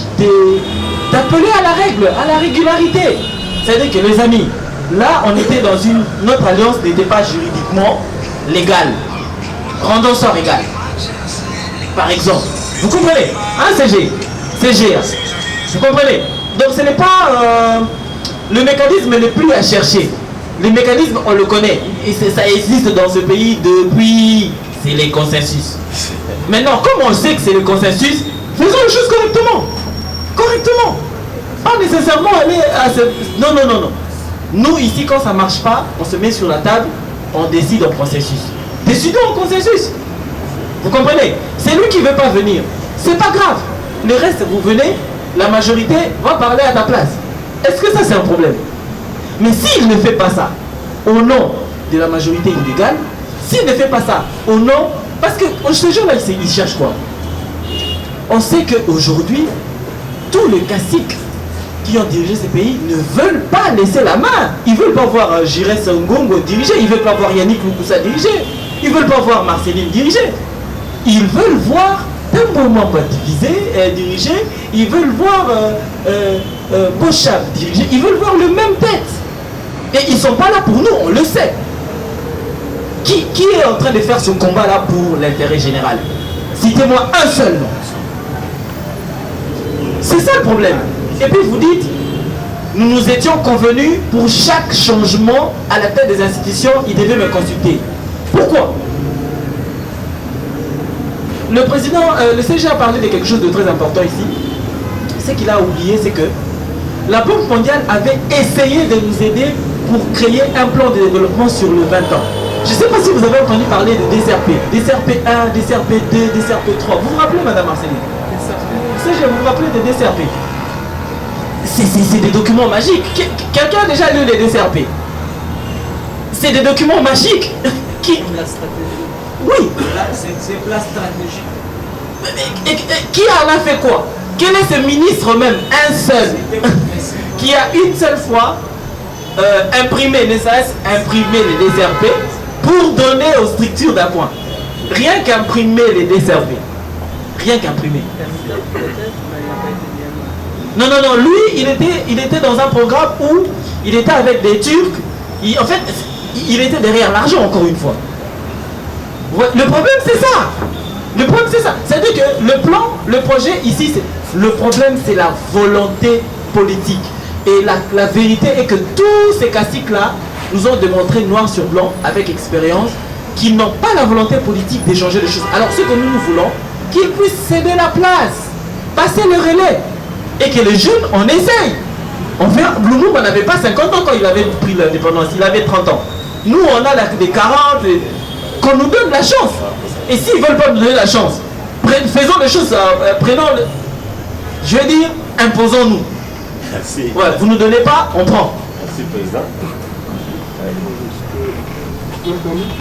d'appeler à la règle, à la régularité. C'est-à-dire que les amis, là on était dans notre alliance n'était pas juridiquement légale. Rendons ça légal. Par exemple. Vous comprenez? Hein, CG, vous comprenez? Donc ce n'est pas... le mécanisme n'est plus à chercher. Le mécanisme, on le connaît. Et ça existe dans ce pays depuis... C'est les consensus. Maintenant, comme on sait que c'est le consensus, faisons les choses correctement. Correctement. Pas nécessairement aller à ce... Non. Nous, ici, quand ça ne marche pas, on se met sur la table, on décide en consensus. Décidons en consensus. Vous comprenez? C'est lui qui ne veut pas venir. C'est pas grave. Le reste, vous venez, la majorité va parler à ta place. Est-ce que ça, c'est un problème? Mais s'il ne fait pas ça, au nom de la majorité illégale, s'il ne fait pas ça, au nom... Parce que ce jour-là, ils cherchent quoi? On sait qu'aujourd'hui, tous les caciques qui ont dirigé ce pays ne veulent pas laisser la main. Ils ne veulent pas voir Jiré Songongo diriger. Ils ne veulent pas voir Yannick Lukusa diriger. Ils ne veulent pas voir Marceline diriger. Ils veulent voir Tembo Mamba diriger. Ils veulent voir Bochab diriger. Ils veulent voir le même tête. Et ils ne sont pas là pour nous, on le sait. Qui est en train de faire ce combat-là pour l'intérêt général? Citez-moi un seul nom. C'est ça le problème. Et puis vous dites, nous nous étions convenus pour chaque changement à la tête des institutions, il devait me consulter. Pourquoi? Le président, le CG a parlé de quelque chose de très important ici. Ce qu'il a oublié, c'est que la Banque mondiale avait essayé de nous aider pour créer un plan de développement sur le 20 ans. Je ne sais pas si vous avez entendu parler de DCRP. DCRP 1, DCRP 2, DCRP 3. Vous vous rappelez, Madame Marceline? Je vous rappelle de DCRP. C'est des documents magiques. Quelqu'un a déjà lu les DCRP? C'est des documents magiques. La stratégie. Oui. C'est la stratégie. Qui en a fait quoi? Quel est ce ministre même, un seul, qui a une seule fois imprimé les DCRP pour donner aux structures d'appoint? Rien qu'imprimer les DCRP. Rien qu'imprimer. Non, lui, il était dans un programme où il était avec des Turcs. En fait, il était derrière l'argent, encore une fois. Le problème, c'est ça. Le problème, c'est ça. C'est-à-dire que le projet ici, le problème, c'est la volonté politique. Et la vérité est que tous ces caciques-là nous ont démontré noir sur blanc, avec expérience, qu'ils n'ont pas la volonté politique d'échanger les choses. Alors, ce que nous voulons, qu'ils puissent céder la place, passer le relais, et que les jeunes, on essaye. Lumumba n'avait pas 50 ans quand il avait pris l'indépendance, il avait 30 ans. Nous, on a des 40, qu'on nous donne la chance. Et s'ils ne veulent pas nous donner la chance, faisons les choses, je vais dire, imposons-nous. Merci. Ouais, vous ne nous donnez pas, on prend. Merci, Président.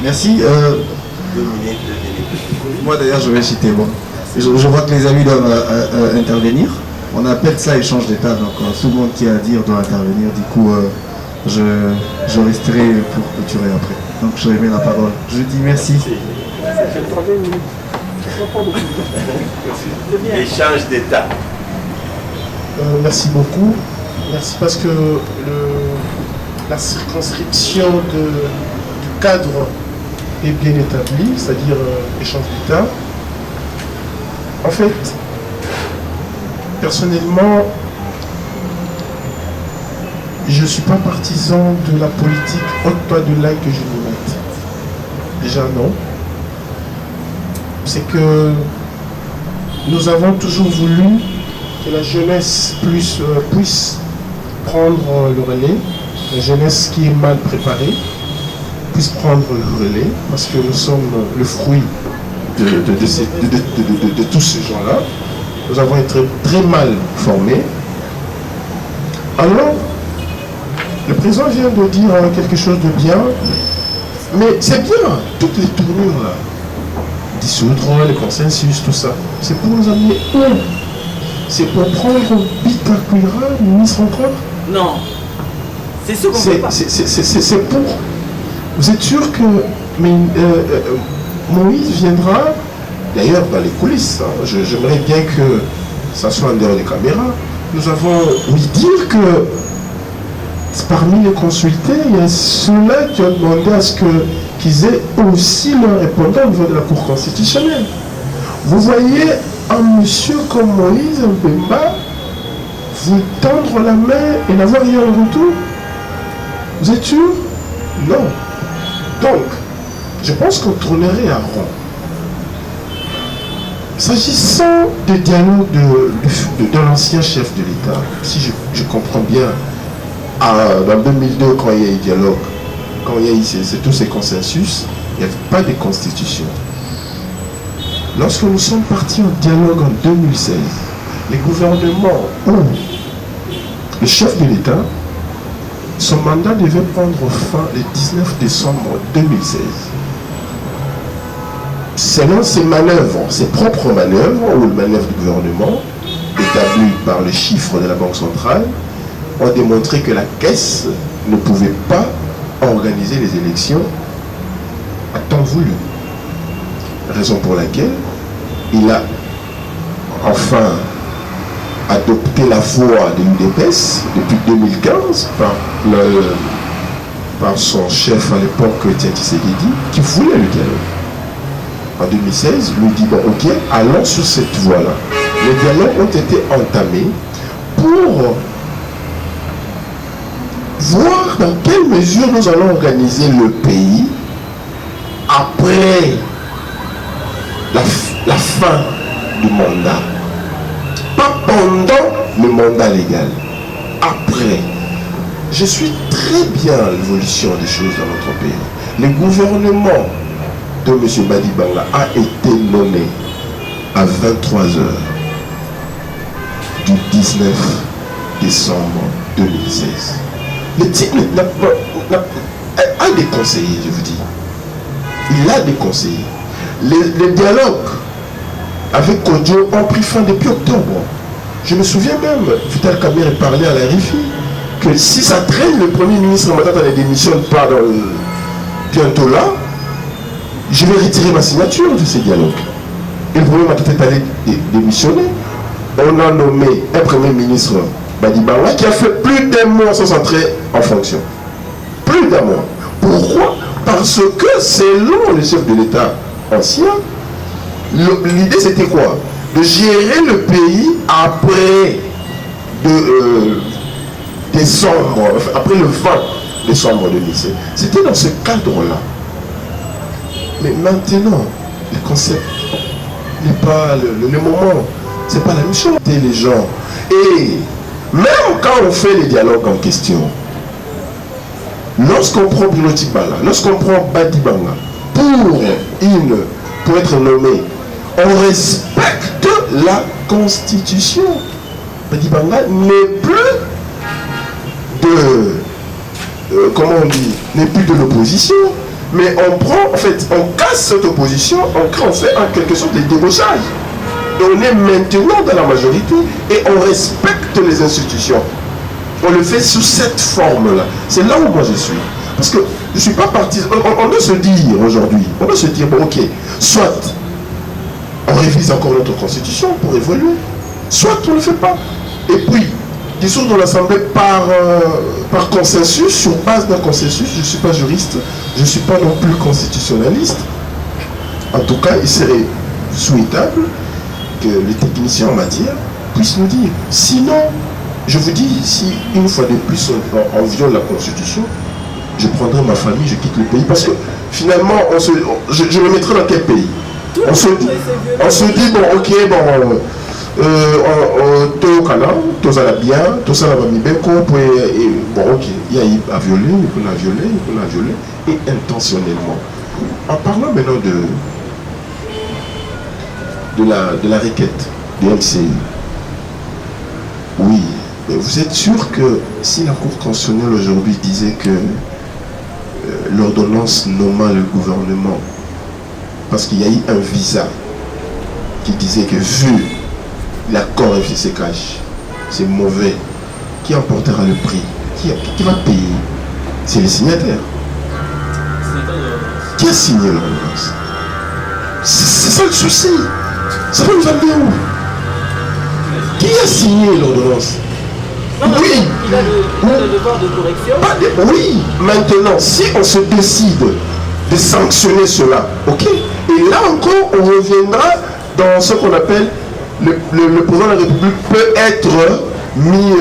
Merci. 2 minutes. Moi d'ailleurs, je vais citer. Bon. Je vois que les amis doivent intervenir. On appelle ça échange d'état, donc tout le monde qui a à dire doit intervenir. Du coup, je resterai pour clôturer après. Donc je remets la parole. Je dis merci. Échange d'état. Merci beaucoup. Merci parce que la circonscription du cadre est bien établie, c'est-à-dire échange d'état. En fait, personnellement, je ne suis pas partisan de la politique haute pas de l'ail que je me mette. Déjà non. C'est que nous avons toujours voulu que la jeunesse puisse prendre le relais, la jeunesse qui est mal préparée puisse prendre le relais, parce que nous sommes le fruit de tous ces gens-là. Nous avons été très mal formés. Alors, le président vient de dire quelque chose de bien, mais c'est bien, toutes les tournures là, dissoudre le consensus, tout ça, c'est pour nous amener où? C'est pour prendre Bitacuira, ministre encore? Non. C'est ce qu'on veut pas. C'est pour... Vous êtes sûr que Moïse viendra, d'ailleurs dans les coulisses, hein, j'aimerais bien que ça soit en dehors des caméras, nous avons ouï dire que parmi les consultés, il y a ceux-là qui ont demandé à ce qu'ils aient aussi leur répondant au niveau de la Cour constitutionnelle. Vous voyez un monsieur comme Moïse Mbemba vous tendre la main et n'avoir rien en retour? Vous êtes sûr? Non. Donc, je pense qu'on tournerait à rond. S'agissant du dialogue de l'ancien chef de l'État, si je comprends bien, dans 2002, quand il y a eu dialogue, quand il y a eu tous ces consensus, il n'y avait pas de constitution. Lorsque nous sommes partis en dialogue en 2016, les gouvernements ou le chef de l'État, son mandat devait prendre fin le 19 décembre 2016. Selon ses manœuvres, ses propres manœuvres, ou les manœuvres du gouvernement, établies par les chiffres de la Banque centrale, ont démontré que la Caisse ne pouvait pas organiser les élections à temps voulu. Raison pour laquelle il a enfin adopté la voie de l'UDPS depuis 2015 par son chef à l'époque, Étienne Tshisekedi, qui voulait le dialogue. En 2016, lui dit, bon, ok, allons sur cette voie-là. Les dialogues ont été entamés pour voir dans quelle mesure nous allons organiser le pays après la fin du mandat, pas pendant le mandat légal. après. Je suis très bien l'évolution des choses dans notre pays. Le gouvernement de M. Badi Banga a été nommé à 23h du 19 décembre 2016. Le type a des conseillers, je vous dis. Il a des conseillers. Les dialogues avec Kodjo ont pris fin depuis octobre. Je me souviens même, Vital Kamerhe parlait à la RFI, que si ça traîne, le Premier ministre Matata ne démissionne pas bientôt là, je vais retirer ma signature de ces dialogues. Et le Premier Matata est allé démissionner. On a nommé un Premier ministre, Badi Banga, qui a fait plus d'un mois sans entrer en fonction. Plus d'un mois. Pourquoi? Parce que selon le chef de l'État ancien, l'idée c'était quoi? De gérer le pays après décembre, après le 20 décembre 2016. C'était dans ce cadre-là. Mais maintenant, le concept n'est pas le moment. C'est pas la même chose. Les gens. Et même quand on fait les dialogues en question, lorsqu'on prend Bruno Tibala, lorsqu'on prend Badi Banga pour être nommé, on respecte la Constitution. Badi Banga n'est plus comment on dit, n'est plus de l'opposition, mais on prend, en fait, on casse cette opposition, on fait en quelque sorte des débauchages. On est maintenant dans la majorité et on respecte les institutions. On le fait sous cette forme-là. C'est là où moi je suis. Parce que je ne suis pas partisan. On doit se dire aujourd'hui, on doit se dire, bon ok, soit on révise encore notre constitution pour évoluer, soit on ne le fait pas. Et puis, dissoudre dans l'Assemblée par consensus, sur base d'un consensus. Je ne suis pas juriste, je ne suis pas non plus constitutionnaliste. En tout cas, il serait souhaitable que les techniciens en matière puissent nous dire. Sinon, je vous dis, si une fois de plus on viole la Constitution, je prendrai ma famille, je quitte le pays. Parce que finalement, je me mettrai dans quel pays? On se dit, bon, ok, bon, tout ça va bien, tout ça va bien, bon, ok, il y a eu à violer, il a violé, et intentionnellement. En parlant maintenant de la requête du MCI, oui, mais vous êtes sûr que si la Cour constitutionnelle aujourd'hui disait que l'ordonnance nommant le gouvernement, parce qu'il y a eu un visa qui disait que vu l'accord FCCH, c'est mauvais, qui emportera le prix? Qui va payer? C'est les signataires. Qui a signé l'ordonnance? C'est ça le souci. Ça va nous amener où? Qui a signé l'ordonnance? Oui. Il a le devoir de correction. Oui. Maintenant, si on se décide de sanctionner cela, ok. Et là encore, on reviendra dans ce qu'on appelle le président de la République peut être mis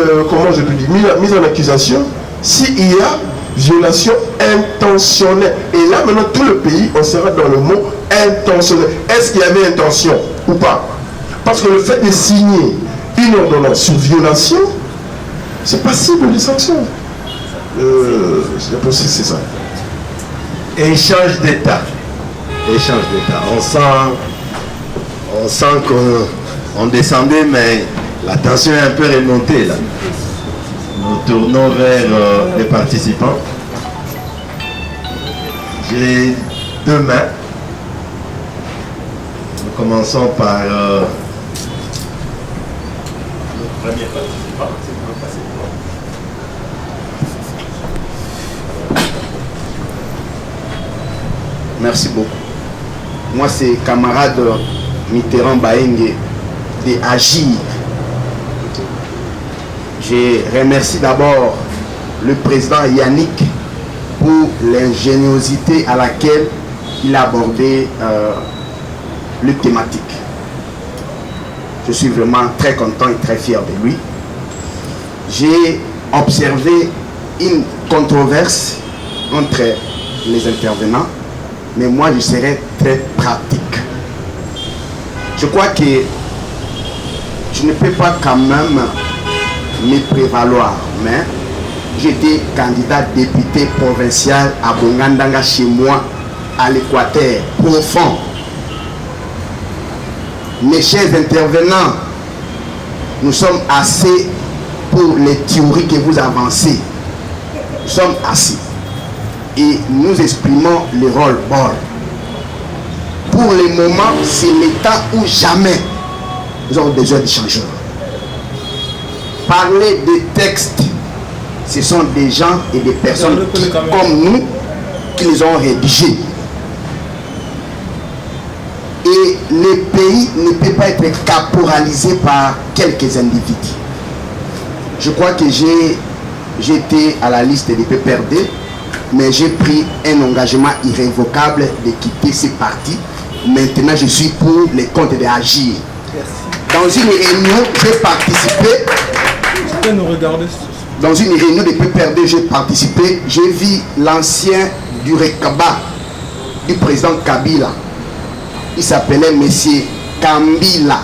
en accusation s'il y a violation intentionnelle. Et là, maintenant, tout le pays, on sera dans le mot intentionnel. Est-ce qu'il y avait intention ou pas? Parce que le fait de signer une ordonnance sur violation, c'est passible de sanctions. C'est ça. Échange d'État. Échange d'État. On sent qu'on descendait, mais la tension est un peu remontée là. Nous tournons vers les participants. J'ai deux mains. Nous commençons par le premier participant. Merci beaucoup. Moi, c'est camarade Mitterrand Baenge de Agir. Je remercie d'abord le président Yannick pour l'ingéniosité à laquelle il a abordé les thématiques. Je suis vraiment très content et très fier de lui. J'ai observé une controverse entre les intervenants, mais moi je serai très pratique. Je crois que je ne peux pas quand même me prévaloir, mais j'étais candidat député provincial à Bongandanga chez moi, à l'Équateur, profond. Mes chers intervenants, nous sommes assez pour les théories que vous avancez. Nous sommes assez. Et nous exprimons le rôle bord. Pour le moment, c'est l'état ou jamais nous avons besoin de changement. Parler des textes, ce sont des gens et des personnes comme nous qui les ont rédigés. Et le pays ne peut pas être caporalisé par quelques individus. Je crois que j'étais à la liste des PPRD, mais j'ai pris un engagement irrévocable de quitter ces partis. Maintenant, je suis pour les comptes d'Agir. Dans une réunion, j'ai participé. Dans une réunion de PPRD, j'ai participé. J'ai vu l'ancien du Rekaba, du président Kabila. Il s'appelait Monsieur Kambila,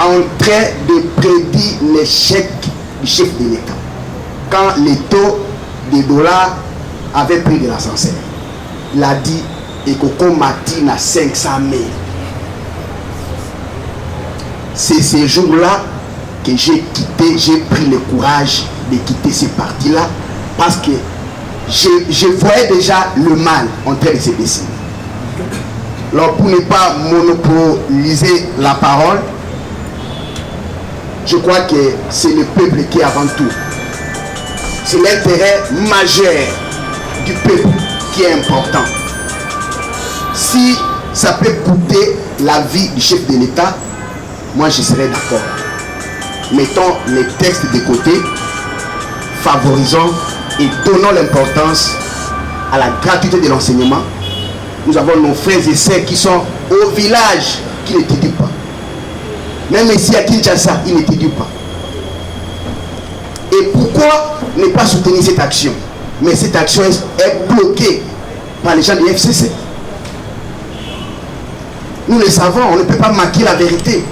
en train de prédire l'échec du chef de l'État. Quand les taux des dollars avaient pris de l'ascenseur, il a dit et Coco Martin à 500 000. C'est ces jours-là que j'ai quitté, j'ai pris le courage de quitter ces partis-là parce que je voyais déjà le mal en train de se dessiner. Alors pour ne pas monopoliser la parole, je crois que c'est le peuple qui est avant tout. C'est l'intérêt majeur du peuple qui est important. Si ça peut coûter la vie du chef de l'État, moi je serais d'accord. Mettons les textes de côté, favorisons et donnons l'importance à la gratuité de l'enseignement. Nous avons nos frères et sœurs qui sont au village qui n'étudient pas. Même ici à Kinshasa, ils n'étudient pas. Et pourquoi ne pas soutenir cette action? Mais cette action est bloquée par les gens du FCC. Nous le savons, on ne peut pas maquiller la vérité.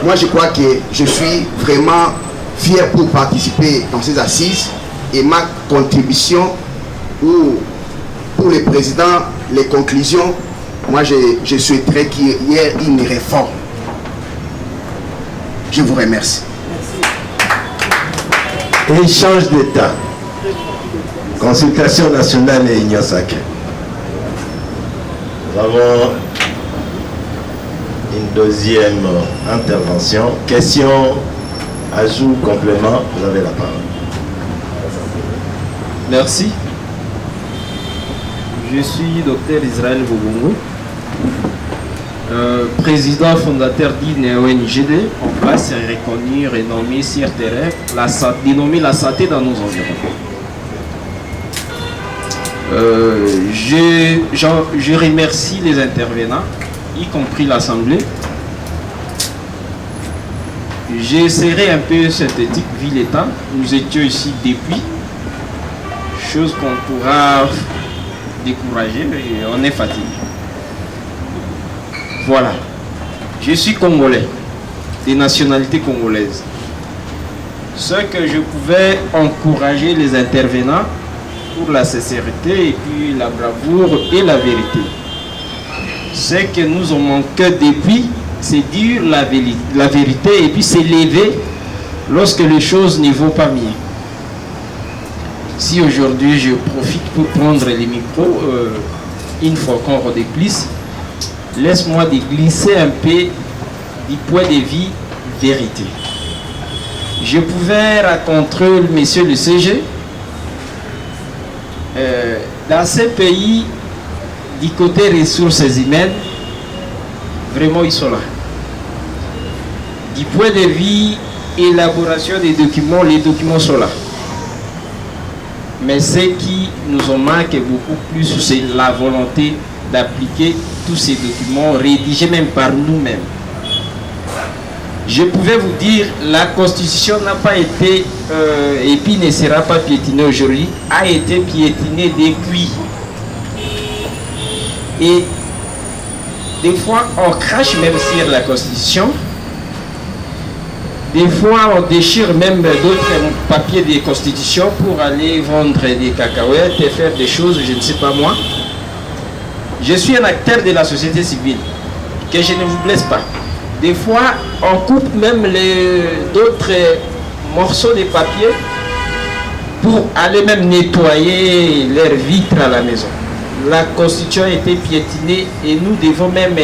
Moi, je crois que je suis vraiment fier pour participer dans ces assises et ma contribution pour le président, les conclusions, moi je souhaiterais qu'il y ait une réforme. Je vous remercie. Échange d'État. Consultation nationale et union sacrée. Nous avons une deuxième intervention. Question, ajout, complément, vous avez la parole. Merci. Je suis Dr Israël Bobongo, président fondateur d'INEONGD, en place et reconnu, renommé CRTR, dénommé la santé dans nos environnements. Je remercie les intervenants, y compris l'Assemblée. Je serai un peu synthétique vu l'état. Nous étions ici depuis, chose qu'on pourra décourager et on est fatigué. Voilà. Je suis congolais, des nationalités congolaises. Ce que je pouvais encourager les intervenants pour la sincérité et puis la bravoure et la vérité. Ce que nous avons manqué depuis, c'est dire la vérité et puis s'élever lorsque les choses ne vont pas mieux. Si aujourd'hui je profite pour prendre les micros, une fois qu'on redéglisse, laisse-moi déglisser un peu du point de vue vérité. Je pouvais raconter, monsieur le CG, dans ces pays, du côté ressources humaines, vraiment ils sont là. Du point de vue élaboration des documents, les documents sont là. Mais ce qui nous en manque beaucoup plus, c'est la volonté d'appliquer tous ces documents rédigés même par nous-mêmes. Je pouvais vous dire, la Constitution n'a pas été, et puis ne sera pas piétinée aujourd'hui, a été piétinée depuis. Et des fois, on crache même sur la Constitution, Des fois, on déchire même d'autres papiers des constitutions pour aller vendre des cacahuètes et faire des choses, je ne sais pas moi. Je suis un acteur de la société civile, que je ne vous blesse pas. Des fois, on coupe même d'autres morceaux de papier pour aller même nettoyer leurs vitres à la maison. La constitution a été piétinée et nous devons même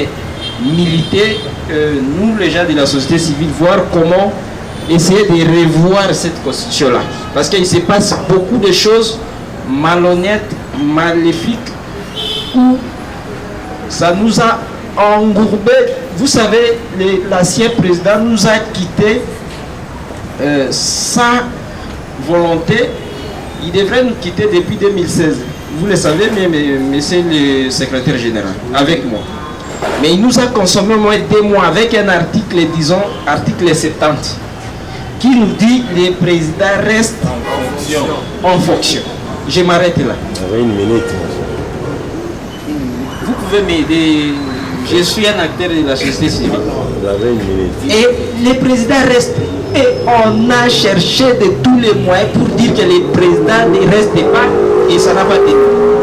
militer, nous les gens de la société civile, voir comment essayer de revoir cette constitution-là. Parce qu'il se passe beaucoup de choses malhonnêtes, maléfiques, où ça nous a engourbé. Vous savez, l'ancien président nous a quittés sans volonté. Il devrait nous quitter depuis 2016. Vous le savez, mais c'est le secrétaire général, avec moi. Mais il nous a consommé au moins 2 mois avec un article, disons, article 70, qui nous dit que le président reste en fonction. Je m'arrête là. Une minute. Vous pouvez m'aider. Je suis un acteur de la société civile. Vous avez une minute. Et le président reste. Et on a cherché de tous les moyens pour dire que le président ne restait pas. Et ça n'a pas été.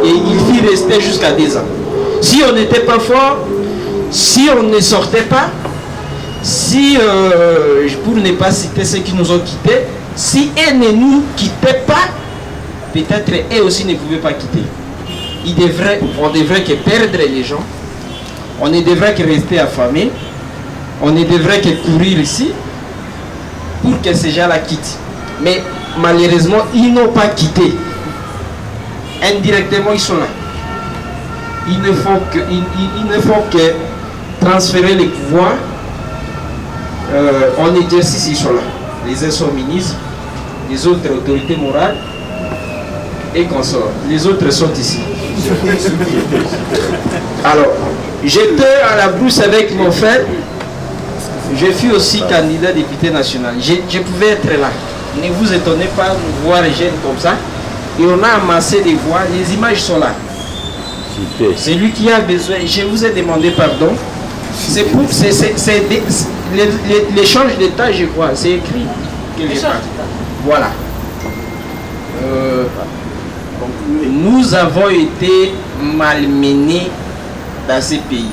Et il fit rester jusqu'à 10 ans. Si on n'était pas fort, si on ne sortait pas, si, pour ne pas citer ceux qui nous ont quittés, si eux ne nous quittaient pas, peut-être eux aussi ne pouvaient pas quitter. On devrait que perdre les gens, on ne devrait que rester affamés, on ne devrait que courir ici pour que ces gens-là quittent. Mais malheureusement, ils n'ont pas quitté. Indirectement, ils sont là. Il ne faut que transférer les pouvoirs en exercice, ils sont là. Les uns sont ministres, les autres autorités morales et consorts. Les autres sont ici. Alors, j'étais à la brousse avec mon frère. Je fus aussi candidat député national. Je pouvais être là. Ne vous étonnez pas de voir les jeunes comme ça. Et on a amassé des voix. Les images sont là. C'est lui qui a besoin. Je vous ai demandé pardon. C'est pour l'échange d'état, je crois. C'est écrit quelque part. Voilà. Nous avons été malmenés dans ces pays.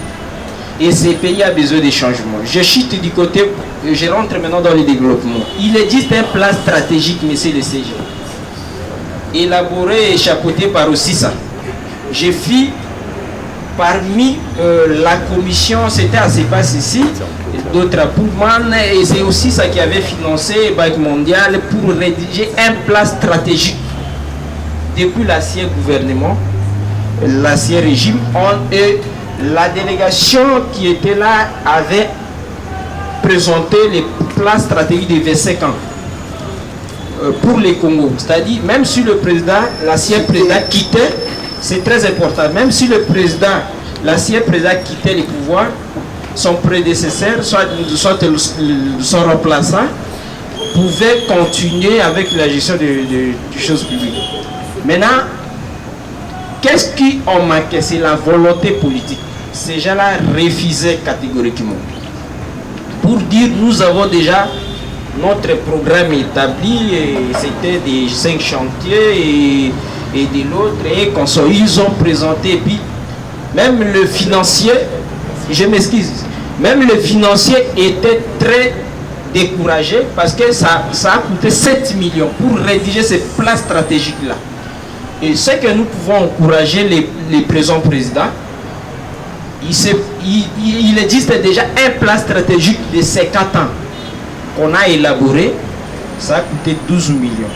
Et ces pays ont besoin de changements. Je chute du côté, je rentre maintenant dans le développement. Il existe un plan stratégique, monsieur le CG, élaboré et chapeauté par OSISA. J'ai fait parmi la commission, c'était à CEPAS ici, d'autres à Pullman, et c'est aussi ça qui avait financé Banque mondiale pour rédiger un plan stratégique. Depuis l'ancien gouvernement, l'ancien régime, et la délégation qui était là avait présenté les plans stratégiques de 25 ans pour les Congo. C'est-à-dire, même si le président, l'ancien président quittait, c'est très important, même si le président, l'ancien président quittait les pouvoirs, son prédécesseur, soit son remplaçant, pouvait continuer avec la gestion des choses publiques. Maintenant, qu'est-ce qui en manquait? C'est la volonté politique. Ces gens-là refusaient catégoriquement. Pour dire, nous avons déjà notre programme établi, et c'était des 5 chantiers et de l'autre, et ils ont présenté, et puis même le financier, je m'excuse, même le financier était très découragé parce que ça a coûté 7 millions pour rédiger ces plans stratégiques-là. Et ce que nous pouvons encourager les présents présidents, il existe déjà un plan stratégique de 50 ans qu'on a élaboré, ça a coûté 12 millions.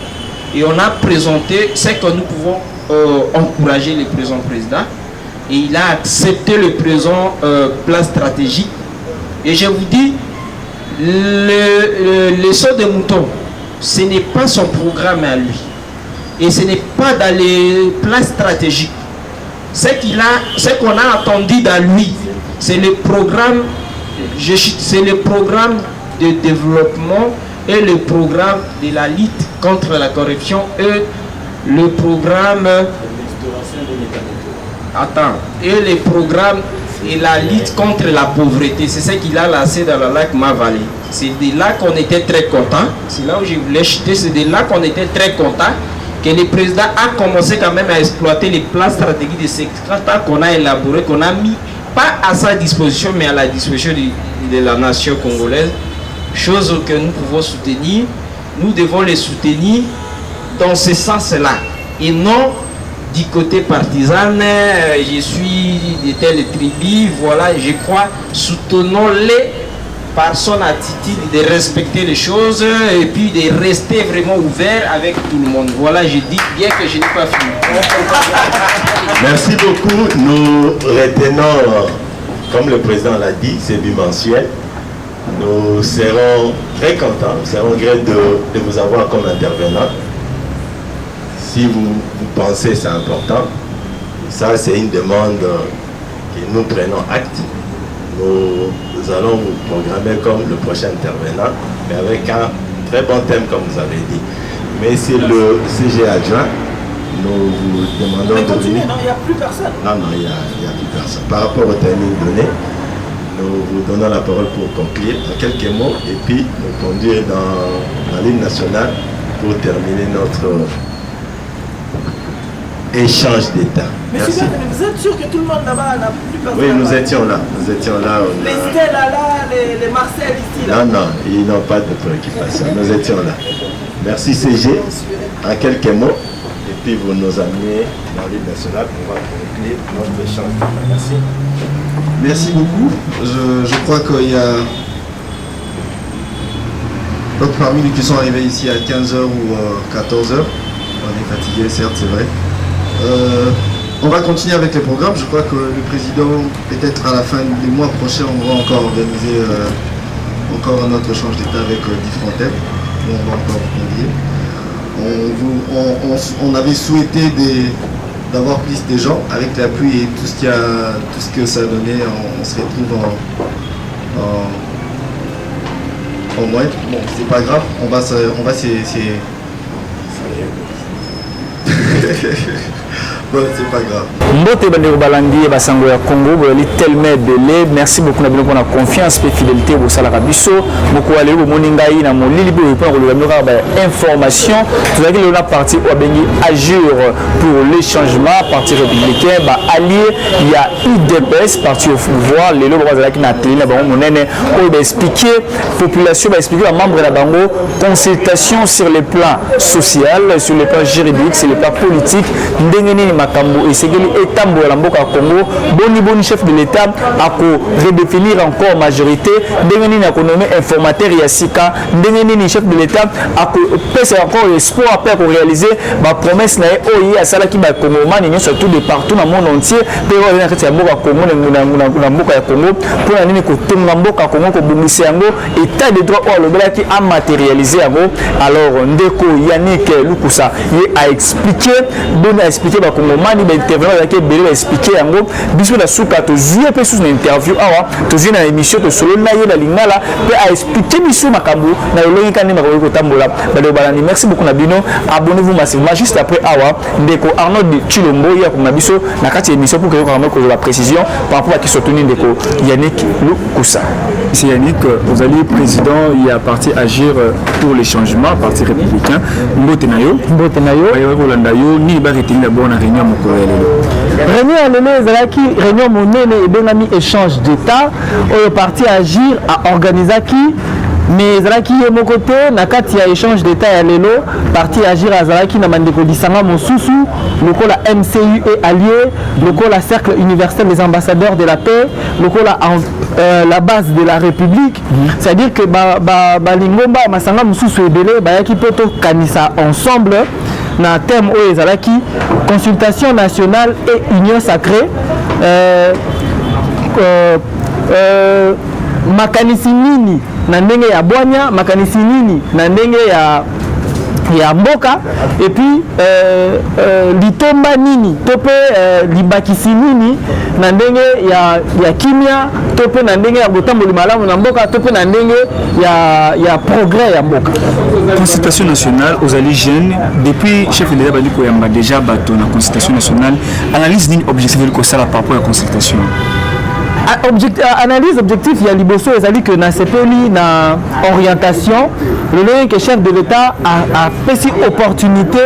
Et on a présenté ce que nous pouvons encourager les présents présidents. Et il a accepté le présent plan stratégique. Et je vous dis, le saut de mouton, ce n'est pas son programme à lui. Et ce n'est pas dans les plans stratégiques. Ce qu'on a attendu dans lui, c'est le programme de développement et le programme de la lutte contre la corruption et le programme et le programme et la lutte contre la pauvreté. C'est ce qu'il a lancé dans le lac Ma-Vallée. C'est de là qu'on était très content. C'est là où je voulais chuter. C'est de là qu'on était très content que le président a commencé quand même à exploiter les plans stratégiques de secteur qu'on a élaboré, qu'on a mis pas à sa disposition, mais à la disposition de la nation congolaise. Chose que nous pouvons soutenir. Nous devons les soutenir dans ce sens-là. Et non du côté partisan, je suis de telle tribu, voilà, je crois, soutenons-les par son attitude de respecter les choses et puis de rester vraiment ouvert avec tout le monde. Voilà, je dis bien que je n'ai pas fini. Merci beaucoup. Nous retenons, comme le président l'a dit, c'est bimensuel. Nous serons très contents, nous serons grés de vous avoir comme intervenant. Si vous pensez que c'est important, ça c'est une demande que nous prenons acte. Nous allons vous programmer comme le prochain intervenant, mais avec un très bon thème comme vous avez dit. Mais c'est le CG adjoint, nous vous demandons de venir. Non, il n'y a plus personne. Non, il n'y a plus personne. Par rapport au timing donné, nous vous donnons la parole pour conclure en quelques mots et puis nous conduire dans l'hymne national pour terminer notre échange d'État. Merci. Mais vous êtes sûr que tout le monde là-bas n'a plus personne? Oui, nous étions là. Les Stella là, les Marcel ici là. Non, ils n'ont pas de préoccupation. Nous étions là. Merci CG. En quelques mots. Et puis vous nous amenez dans l'île nationale pour conclure notre échange d'État. Merci. Merci beaucoup. Je crois qu'il y a d'autres parmi nous qui sont arrivés ici à 15h ou 14h. On est fatigué, certes, c'est vrai. On va continuer avec les programmes. Je crois que le président, peut-être à la fin du mois prochain, on va encore organiser encore un autre échange d'État avec différents thèmes. On va encore convier. On avait souhaité d'avoir plus de gens avec l'appui et tout ce que ça a donné. On se retrouve en moins. Bon, c'est pas grave. On va bon, c'est pas grave. Mbote bandeko balandi basango ya Congo boyali tellement belé. Merci beaucoup na bino pour la confiance et fidélité au salaka biso moko wale bo moningai na molili bo pour le lobaka ba information tout ça que la partie au bengi agir pour les changements parti républicain ba allié il y a UDPS parti au pouvoir les lobo bazala ki na télé na bango monene o ba expliquer population ba expliquer ba membre na bango consultation sur les plans social, sur les plans juridiques, sur les plans politiques ndengeni makambo esengeli etambo la mboka Congo boni chef de l'état ako redéfinir encore majorité ndengeni na nommer informateur ya sika ndengeni chef de l'état ako pesa encore espoir après ko réaliser ba promesse na oyi asala ki ba Congo mani surtout de partout dans le monde entier pero na kati ya mboka Congo na mboka ya Congo pour na nini ko tonga mboka Congo ko bungisa yango état de droit o lobela ki a matérialiser yango. Alors ndeko Yannick Lukusa il a expliqué bon a expliqué ba Congo mani ba intervenant avec belé ba expliquer yango biso da suka to zuye pe sous une interview awa to zuye na émission to solo na ye la lingala pe a expliquer biso makambo na longi kani makabo ko tambola ba de balani. Merci beaucoup na bino, abonnez-vous massivement juste après awa ndeko Arnaud Chilombo ya ko na biso na kati émission pour que ko la précision par rapport à qui soutenir ndeko Yannick Lukusa. Ici Yannick, vous allez président il y a parti agir pour les changements parti républicain Mbotenayo ayo Rolanda yo ni ba retenir d'abord na réunion moko réunion ezalaki réunion monene ebengami échange d'état oyo parti agir à organiser qui mais ezalaki ye moko te na kati ya échange d'état ya lelo parti agir azalaki na bandeko lisanga mosusu lokola MCU et allié lokola cercle universel des ambassadeurs de la paix lokola la base de la République, c'est-à-dire que balingomba masanga mosusu ebele bayaki poto kanisa ensemble na thème oyo ezalaki consultation nationale et union sacrée makanisi nini na ndenge ya bwanya makanisi nini na ndenge ya mboka et puis litomba nini to pe libakisi nini na ndenge ya kimia to pe na ndenge ya botambola malamu na mboka to pe na ndenge ya progrès ya mboka. Consultation nationale aux alliés jeunes depuis chef de l'État bali ko yamba déjà bato na consultation nationale analyse nini objectif ko sala par rapport à la consultation. analyse objectif il y a liboso ezali que na sepeli na orientation le que chef de l'État a fait opportunité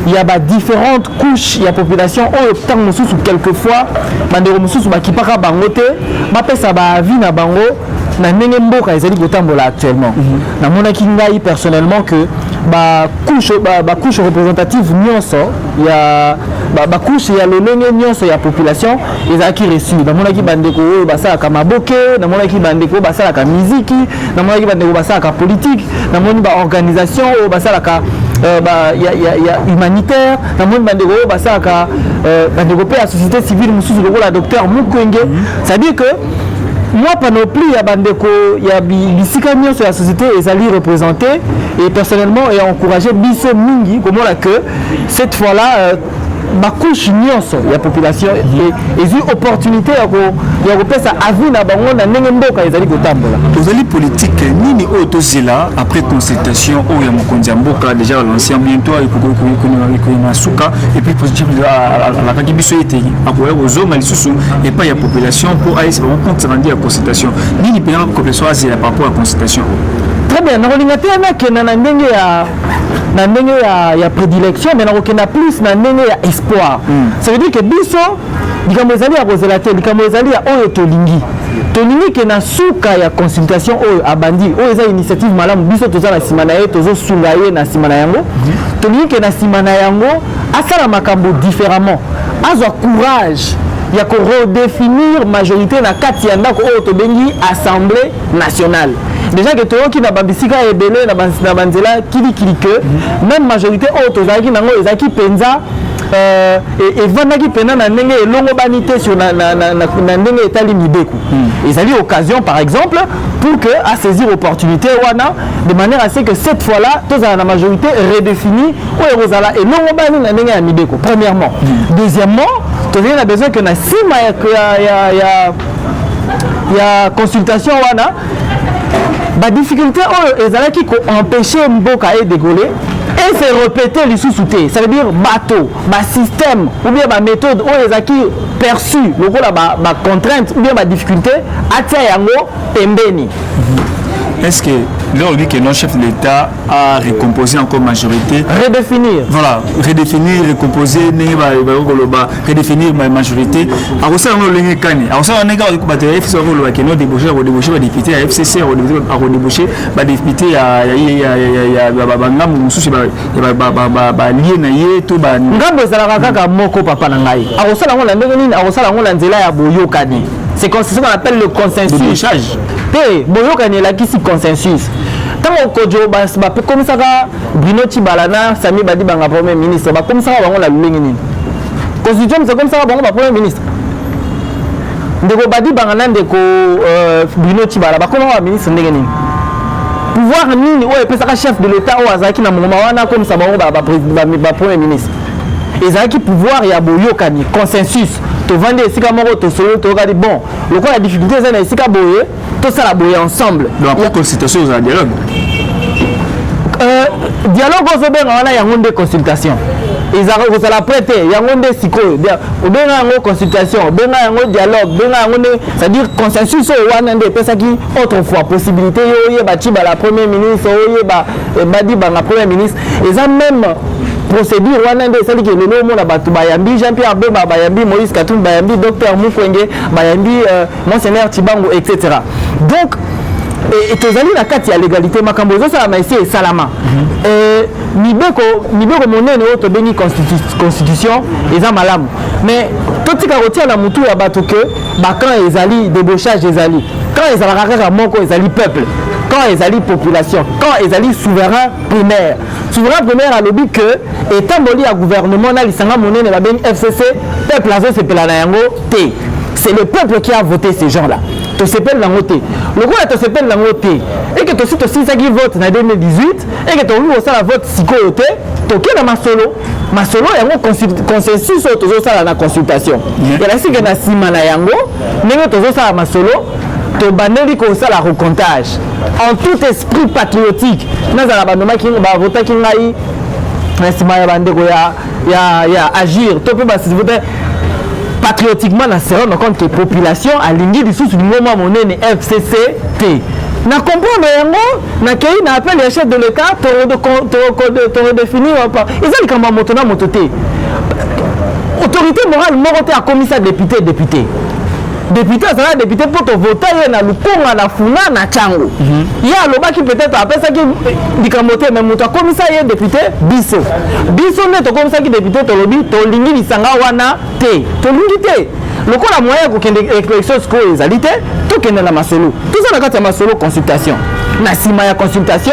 il y a différentes couches il y a population autant mususu quelquefois bandeko mususu bakipaka bango te bapesa ba vie na bango na ndenge mboka ezali kotambola actuellement namonaki ngai personnellement que ba couche représentative nyonso ya ba couche ya lolenge nyonso ya population ezalaki reçu namonaki bandeko oyo basalaka maboke namonaki bandeko basalaka miziki namonaki bandeko basalaka politique namoni ba organisation oyo basalaka ya humanitaire namoni bandeko oyo basalaka bandeko pe ya société civile mosusu lokola docteur Mukwenge c'est-à-dire que moi panoplie ya bandeko ya bisika nyonso ya société ezali représenté et personnellement et encouragé biso mingi comme on que cette fois là ma couche nyonso ya population et une opportunité ya kopesa avis na bango na ndenge mboka ezali kotambola ozali politique nini oyo tozela après consultation oyo ya mokonzi ya mboka déjà l'ancien bientôt ekokona suka et puis positif alakaki biso ete akoya kozonga lisusu epai ya population pour aisa compte rendu ya consultation nini mpenza population azela par rapport à consultation très bien nakolinga te nakenda na ndenge ya prédilection mais nakokenda plus na ndenge ya espoir ça veut dire que biso likambo ezali ya kozela te likambo ezali ya oyo tolingi ke na suka ya consultation oyo abandi oyo eza initiative malamu biso toza na nsima na ye tozosunga ye na nsima na yango tolingi ke na nsima na yango asala makambo différemment azwa courage ya koredéfinir majorité na kati ya ndako oyo tobengi assemblée nationale. Déjà que tu as na bisika ebele na banzela kilikili que même majorité autozaki nango ezaki penza et vandaki pena na ndenge elongo banité sur na ndenge etali mibeku. Ezali occasion par exemple pour que à saisir opportunité wana de manière à ce que cette fois-là tous à la majorité redéfinie ou rozala elongo bani na ndenge ya mibeku premièrement. Deuxièmement, tu as besoin que na sima ya consultation wana la difficulté qui empêcher Mboka et décoller et c'est répéter les sous-soutés. Ça veut dire bateau, système ou bien méthode où les acquis perçus, le contrainte ou bien difficulté, à yango pembeni. Est-ce que là on dit que notre chef de l'État a récomposé encore majorité? Redéfinir. Voilà, redéfinir, recomposer, redéfinir ma majorité. Alors ça on l'a gagné. Alors ça on a gagné parce que FCC on a gagné débaucher, redébaucher, député à FCC, redébaucher, député à bangam mususu ba lié na ye to ba. Ngambo zala kaka moko papa na ngai. Alors ça on l'a gagné, alors ça on l'a nzela ya boyokani. C'est ce qu'on appelle le consensus. Boyokani la qui si consensus. Tant que Kojo comme ça Bruno Tibalana, Sami Badi Banga premier ministre, comme ça on la lingini. Constitution c'est comme ça on va premier ministre. Ndeko Badi Banga ndeko Bruno Tibala, comment on va ministre ndengeni. Pouvoir nini ouais peut ça chef de l'État ou azaki na moment wana comme ça ba premier ministre. Ezaki pouvoir ya boyokani consensus. To vendre esika moko to solo to regarder bon le quoi la difficulté c'est na esika boye to ça la boye ensemble donc la consultation aux dialogue dialogue aux ben wana yango nde consultation ezaka ko sala prêter yango nde sikoyo obenga yango consultation benga yango dialogue benga yango nde c'est-à-dire consensus wana nde pesa ki autrefois possibilité yo yeba ti ba la premier ministre yeba badi ba la premier ministre eza même procédure wana nde esali ke lelo mona bato bayambi Jean-Pierre Bemba bayambi Moïse Katumbi bayambi docteur Mukwenge bayambi Monseigneur Tibango etc. Donc et tozali na kati ya légalité makambo zo sala maïsi et salama mibeko monene oto bengi constitution eza malamu mais totika kotia na mutu ya bato que bakan ezali débauchage ezali quand ezalaka kaka moko ezali peuple quand ezali population quand ezali souverain primaire à lobby que étamboli à gouvernement na lisanga monene ba bengi FCC peuple azo sepela na yango te c'est le peuple qui a voté ces gens-là. To sepel na ngote. Le coup là to sepel na ngote. Et que to si to si ça qui vote na 2018 et que to lui ça la vote sikoyo te, to ke na masolo yango consensus to zo sala na consultation. Et là si que na sima na yango, ndenge to zo sala masolo, to baneli ko sala recomptage. En tout esprit patriotique, na za ba ndoma ki ba voter ki ngai na sima ya bandeko ya agir. To pe ba si voter patriotiquement na se rendre compte que population alingi lisusu lingoma monene FCCT. Na comprendre yango na kei na appel les chefs de l'État to redéfinir pas. Ils ont comme moto na moto te. Autorité morale morote a commissaire député. Député ça député pour te voter na lukonga na funa na chango. Ya lobaki peut-être après ça qui dikamote mais moto commissaire député biso ne to commissaire qui député to lobi to lingi bisanga wana te. To lingi te. Lokola moyen ko kende élection sko ezalité to kende na masolo. Tout ça na kati ya masolo consultation. Na sima ya consultation,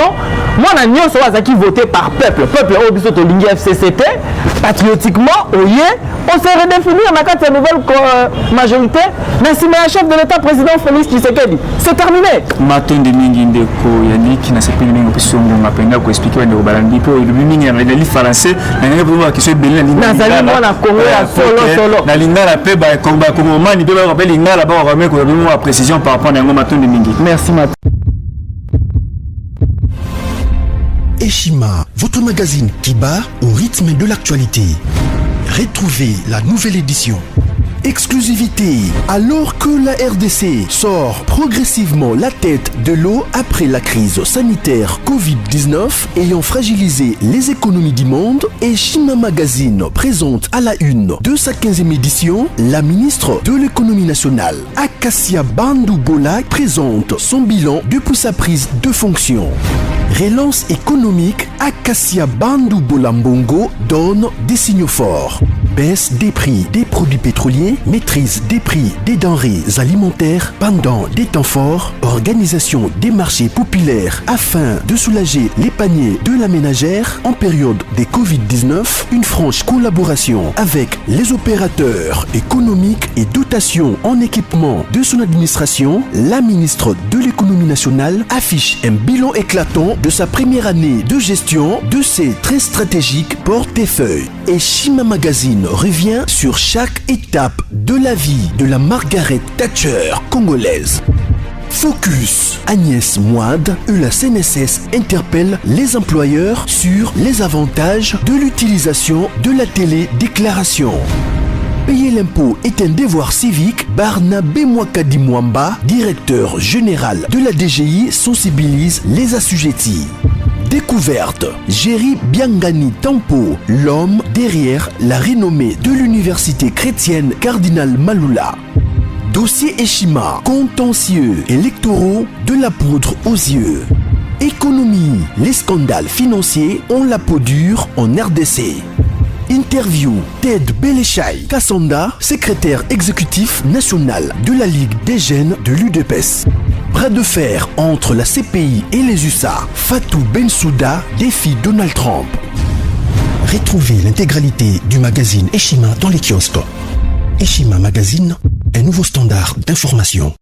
moi na nyonso wazaki voté par peuple au biso to lingi FCCT patriotiquement oye on s'est redéfinir na kati ya nouvelle majorité na sima ya chef de l'État président Félix Tshisekedi. C'est terminé. Matonde mingi ndeko Yannick na sepeli mingi opesio ngonga penga ko expliquer ndeko balandi po le mingi na li français na ngene pour question belina ni na zali mona Congo ya solo na lingala pe ba komba ko mani pe ba rappel lingala ba ko ko mo précision par rapport à ngoma Matonde mingi. Merci Matonde. Eshima, votre magazine qui bat au rythme de l'actualité. Retrouvez la nouvelle édition. Exclusivité. Alors que la RDC sort progressivement la tête de l'eau après la crise sanitaire Covid-19 ayant fragilisé les économies du monde, Eshima Magazine présente à la une de sa 15e édition la ministre de l'économie nationale, Acacia Bandou Bola, présente son bilan depuis sa prise de fonction. Relance économique, Acacia Bandou Bola Mbongo donne des signaux forts. Baisse des prix des produits pétroliers, maîtrise des prix des denrées alimentaires pendant des temps forts, organisation des marchés populaires afin de soulager les paniers de la ménagère en période de Covid-19, une franche collaboration avec les opérateurs économiques et dotation en équipement de son administration, la ministre de l'économie nationale affiche un bilan éclatant de sa première année de gestion de ses très stratégiques portefeuilles. Eshima Magazine revient sur chaque étape de la vie de la Margaret Thatcher congolaise. Focus. Agnès Moide et la CNSS interpellent les employeurs sur les avantages de l'utilisation de la télédéclaration. Payer l'impôt est un devoir civique. Barnabé Mwakadi Mwamba, directeur général de la DGI, sensibilise les assujettis. Découverte. Jerry Biangani Tampo, l'homme derrière la renommée de l'université chrétienne Cardinal Malula. Dossier Eshima, contentieux électoraux de la poudre aux yeux. Économie, les scandales financiers ont la peau dure en RDC. Interview, Ted Belechai Kassanda, secrétaire exécutif national de la Ligue des jeunes de l'UDPS. Bras de fer entre la CPI et les USA. Fatou Bensouda défie Donald Trump. Retrouvez l'intégralité du magazine Eshima dans les kiosques. Eshima Magazine, un nouveau standard d'information.